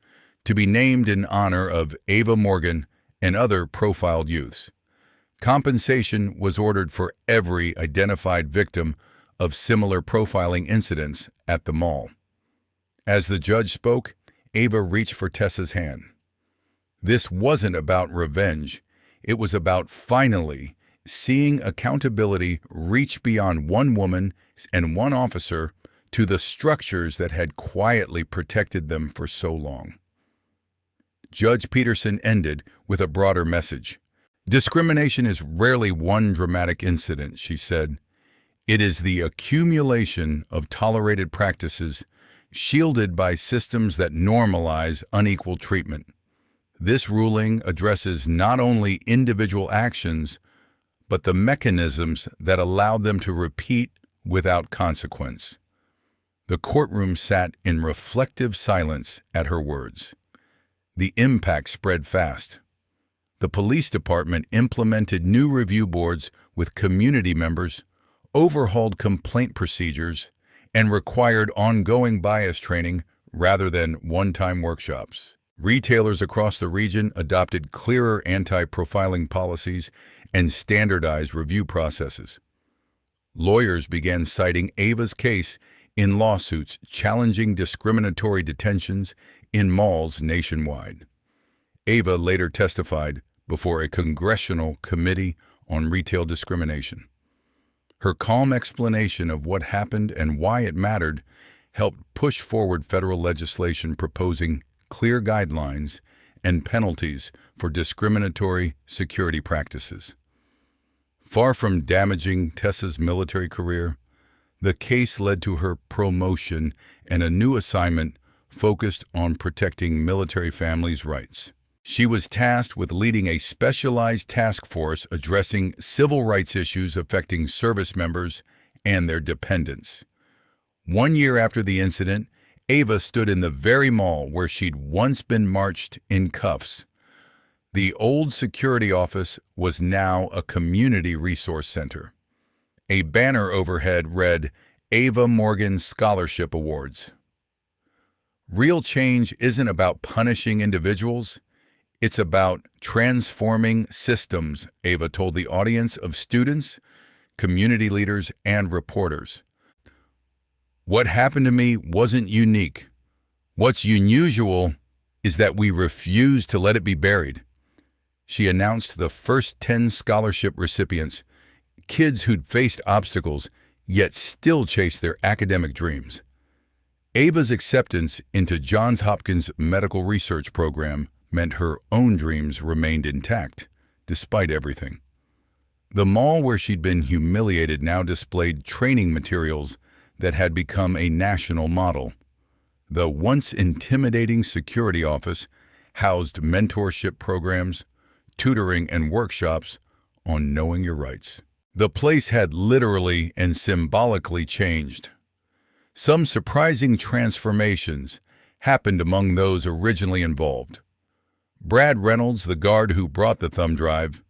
to be named in honor of Ava Morgan and other profiled youths. Compensation was ordered for every identified victim of similar profiling incidents at the mall. As the judge spoke, Ava reached for Tessa's hand. This wasn't about revenge. It was about finally seeing accountability reach beyond one woman and one officer to the structures that had quietly protected them for so long. Judge Peterson ended with a broader message. Discrimination is rarely one dramatic incident, she said. It is the accumulation of tolerated practices shielded by systems that normalize unequal treatment. This ruling addresses not only individual actions, but the mechanisms that allowed them to repeat without consequence. The courtroom sat in reflective silence at her words. The impact spread fast. The police department implemented new review boards with community members, overhauled complaint procedures, and required ongoing bias training rather than one-time workshops. Retailers across the region adopted clearer anti-profiling policies and standardized review processes. Lawyers began citing Ava's case in lawsuits challenging discriminatory detentions in malls nationwide. Ava later testified before a congressional committee on retail discrimination. Her calm explanation of what happened and why it mattered helped push forward federal legislation proposing clear guidelines and penalties for discriminatory security practices. Far from damaging Tessa's military career, the case led to her promotion and a new assignment focused on protecting military families' rights. She was tasked with leading a specialized task force addressing civil rights issues affecting service members and their dependents. 1 year after the incident, Ava stood in the very mall where she'd once been marched in cuffs. The old security office was now a community resource center. A banner overhead read, "Ava Morgan Scholarship Awards." Real change isn't about punishing individuals. It's about transforming systems, Ava told the audience of students, community leaders, and reporters. What happened to me wasn't unique. What's unusual is that we refuse to let it be buried. She announced the first 10 scholarship recipients, kids who'd faced obstacles, yet still chased their academic dreams. Ava's acceptance into Johns Hopkins Medical Research Program meant her own dreams remained intact, despite everything. The mall where she'd been humiliated now displayed training materials that had become a national model. The once intimidating security office housed mentorship programs, tutoring, and workshops on knowing your rights. The place had literally and symbolically changed. Some surprising transformations happened among those originally involved. Brad Reynolds, the guard who brought the thumb drive,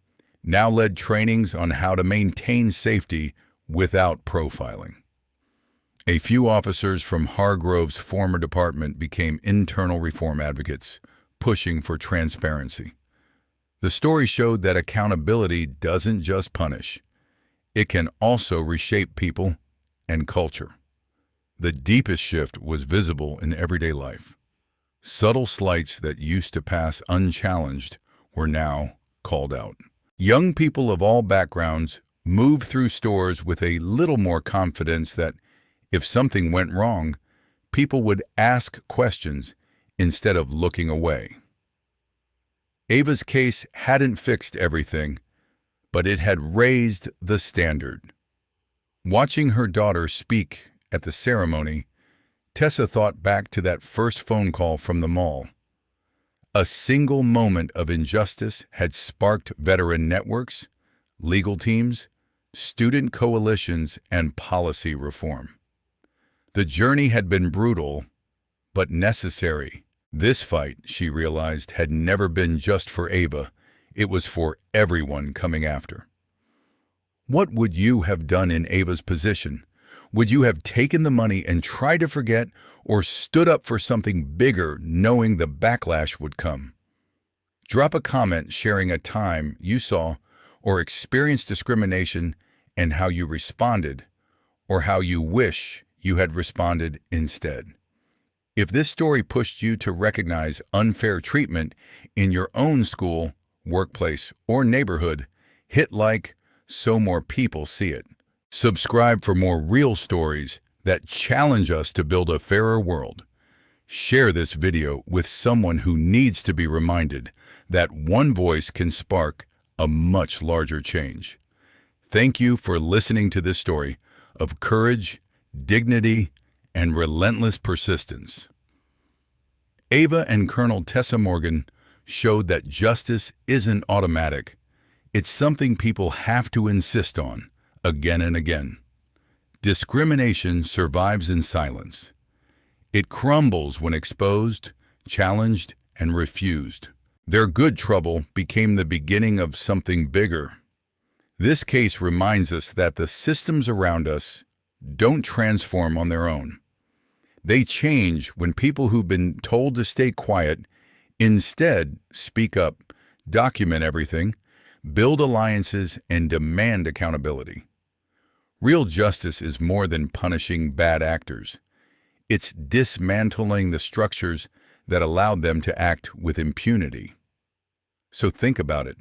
now led trainings on how to maintain safety without profiling. A few officers from Hargrove's former department became internal reform advocates, pushing for transparency. The story showed that accountability doesn't just punish. It can also reshape people and culture. The deepest shift was visible in everyday life. Subtle slights that used to pass unchallenged were now called out. Young people of all backgrounds moved through stores with a little more confidence that if something went wrong, people would ask questions instead of looking away. Ava's case hadn't fixed everything, but it had raised the standard. Watching her daughter speak at the ceremony, Tessa thought back to that first phone call from the mall. A single moment of injustice had sparked veteran networks, legal teams, student coalitions, and policy reform. The journey had been brutal, but necessary. This fight, she realized, had never been just for Ava. It was for everyone coming after. What would you have done in Ava's position? Would you have taken the money and tried to forget, or stood up for something bigger knowing the backlash would come? Drop a comment sharing a time you saw or experienced discrimination and how you responded, or how you wish you had responded instead. If this story pushed you to recognize unfair treatment in your own school, workplace, or neighborhood, hit like so more people see it. Subscribe for more real stories that challenge us to build a fairer world. Share this video with someone who needs to be reminded that one voice can spark a much larger change. Thank you for listening to this story of courage, dignity, and relentless persistence. Ava and Colonel Tessa Morgan showed that justice isn't automatic. It's something people have to insist on, again and again. Discrimination survives in silence. It crumbles when exposed, challenged, and refused. Their good trouble became the beginning of something bigger. This case reminds us that the systems around us don't transform on their own. They change when people who've been told to stay quiet instead speak up, document everything, build alliances, and demand accountability. Real justice is more than punishing bad actors. It's dismantling the structures that allowed them to act with impunity. So think about it.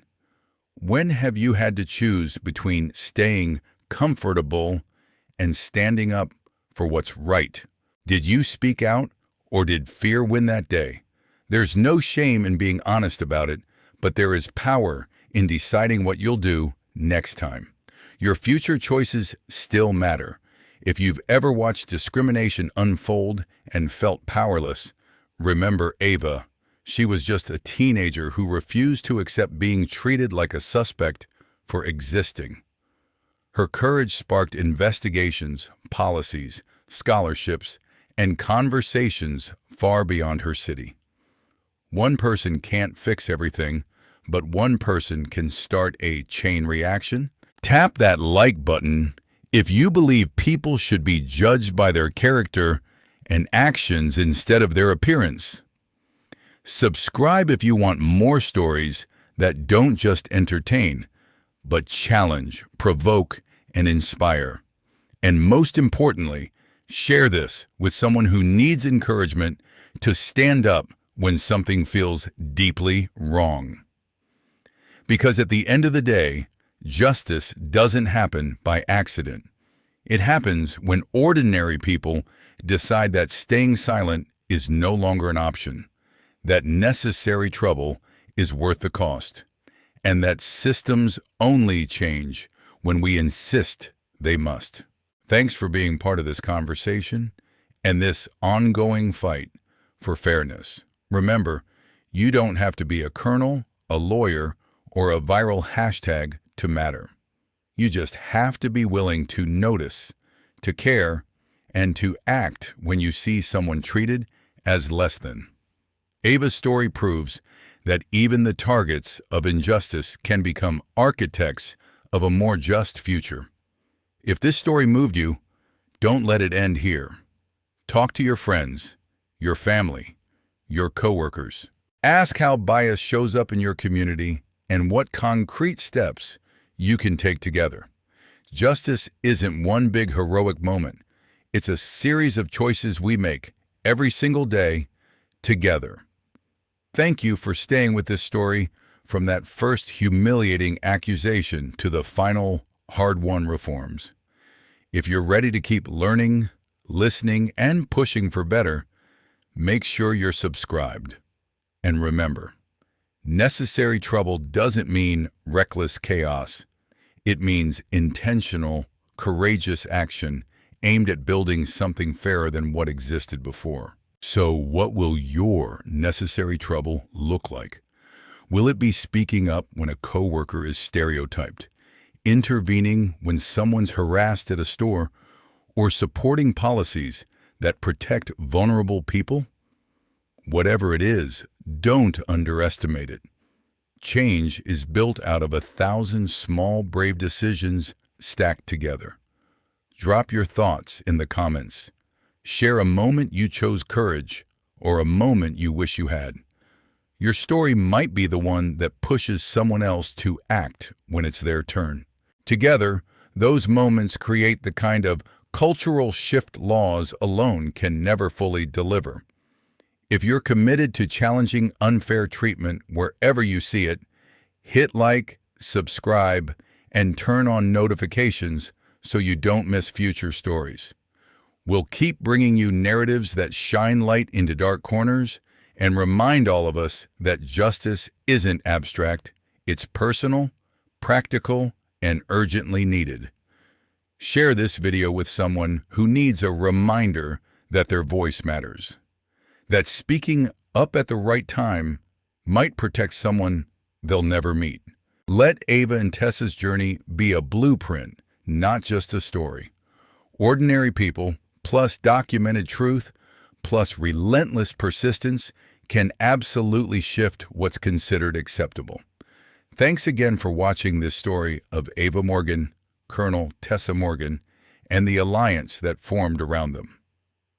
When have you had to choose between staying comfortable and standing up for what's right? Did you speak out, or did fear win that day? There's no shame in being honest about it, but there is power in deciding what you'll do next time. Your future choices still matter. If you've ever watched discrimination unfold and felt powerless, remember Ava. She was just a teenager who refused to accept being treated like a suspect for existing. Her courage sparked investigations, policies, scholarships, and conversations far beyond her city. One person can't fix everything, but one person can start a chain reaction. Tap that like button if you believe people should be judged by their character and actions instead of their appearance. Subscribe if you want more stories that don't just entertain, but challenge, provoke, and inspire. And most importantly, share this with someone who needs encouragement to stand up when something feels deeply wrong. Because at the end of the day, justice doesn't happen by accident. It happens when ordinary people decide that staying silent is no longer an option, that necessary trouble is worth the cost, and that systems only change when we insist they must. Thanks for being part of this conversation and this ongoing fight for fairness. Remember, you don't have to be a colonel, a lawyer, or a viral hashtag to matter. You just have to be willing to notice, to care, and to act when you see someone treated as less than. Ava's story proves that even the targets of injustice can become architects of a more just future. If this story moved you, don't let it end here. Talk to your friends, your family, your coworkers. Ask how bias shows up in your community and what concrete steps you can take together. Justice isn't one big heroic moment. It's a series of choices we make every single day together. Thank you for staying with this story from that first humiliating accusation to the final hard-won reforms. If you're ready to keep learning, listening, and pushing for better, make sure you're subscribed. And remember, necessary trouble doesn't mean reckless chaos. It means intentional, courageous action aimed at building something fairer than what existed before. So what will your necessary trouble look like? Will it be speaking up when a coworker is stereotyped, intervening when someone's harassed at a store, or supporting policies that protect vulnerable people? Whatever it is, don't underestimate it. Change is built out of 1,000 small, brave decisions stacked together. Drop your thoughts in the comments. Share a moment you chose courage or a moment you wish you had. Your story might be the one that pushes someone else to act when it's their turn. Together, those moments create the kind of cultural shift laws alone can never fully deliver. If you're committed to challenging unfair treatment wherever you see it, hit like, subscribe, and turn on notifications so you don't miss future stories. We'll keep bringing you narratives that shine light into dark corners and remind all of us that justice isn't abstract, it's personal, practical, and urgently needed. Share this video with someone who needs a reminder that their voice matters, that speaking up at the right time might protect someone they'll never meet. Let Ava and Tessa's journey be a blueprint, not just a story. Ordinary people, plus documented truth, plus relentless persistence can absolutely shift what's considered acceptable. Thanks again for watching this story of Ava Morgan, Colonel Tessa Morgan, and the alliance that formed around them.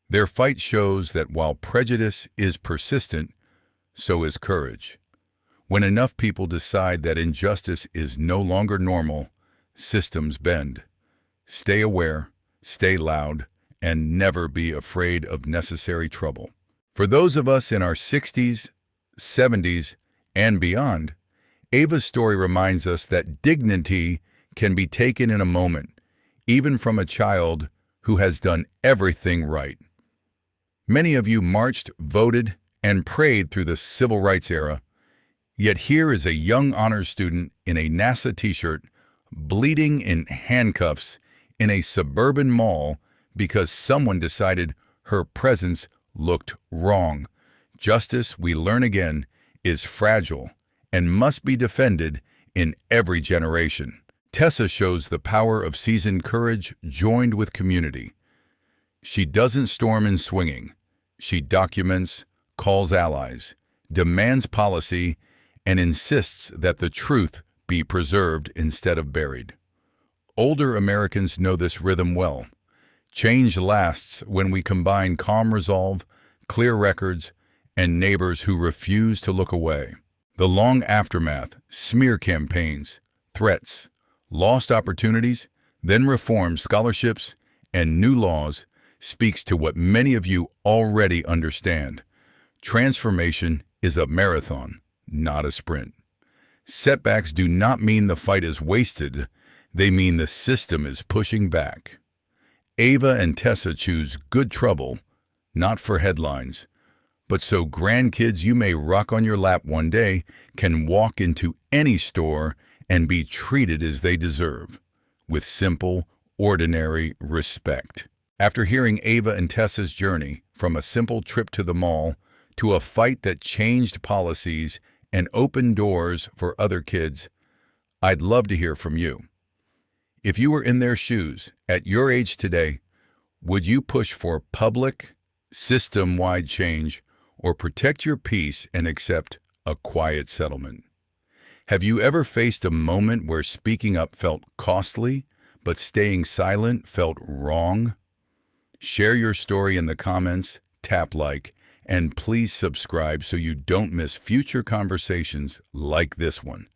Their fight shows that while prejudice is persistent, so is courage. When enough people decide that injustice is no longer normal, systems bend. Stay aware, stay loud, and never be afraid of necessary trouble. For those of us in our 60s, 70s, and beyond, Ava's story reminds us that dignity can be taken in a moment, even from a child who has done everything right. Many of you marched, voted, and prayed through the civil rights era, yet here is a young honors student in a NASA t-shirt, bleeding in handcuffs in a suburban mall because someone decided her presence looked wrong. Justice, we learn again, is fragile and must be defended in every generation. Tessa shows the power of seasoned courage joined with community. She doesn't storm in swinging. She documents, calls allies, demands policy, and insists that the truth be preserved instead of buried. Older Americans know this rhythm well. Change lasts when we combine calm resolve, clear records, and neighbors who refuse to look away. The long aftermath, smear campaigns, threats, lost opportunities, then reforms, scholarships, and new laws speaks to what many of you already understand. Transformation is a marathon, not a sprint. Setbacks do not mean the fight is wasted. They mean the system is pushing back. Ava and Tessa choose good trouble, not for headlines, but so grandkids you may rock on your lap one day can walk into any store and be treated as they deserve, with simple, ordinary respect. After hearing Ava and Tessa's journey from a simple trip to the mall to a fight that changed policies and opened doors for other kids, I'd love to hear from you. If you were in their shoes, at your age today, would you push for public, system-wide change or protect your peace and accept a quiet settlement? Have you ever faced a moment where speaking up felt costly, but staying silent felt wrong? Share your story in the comments, tap like, and please subscribe so you don't miss future conversations like this one.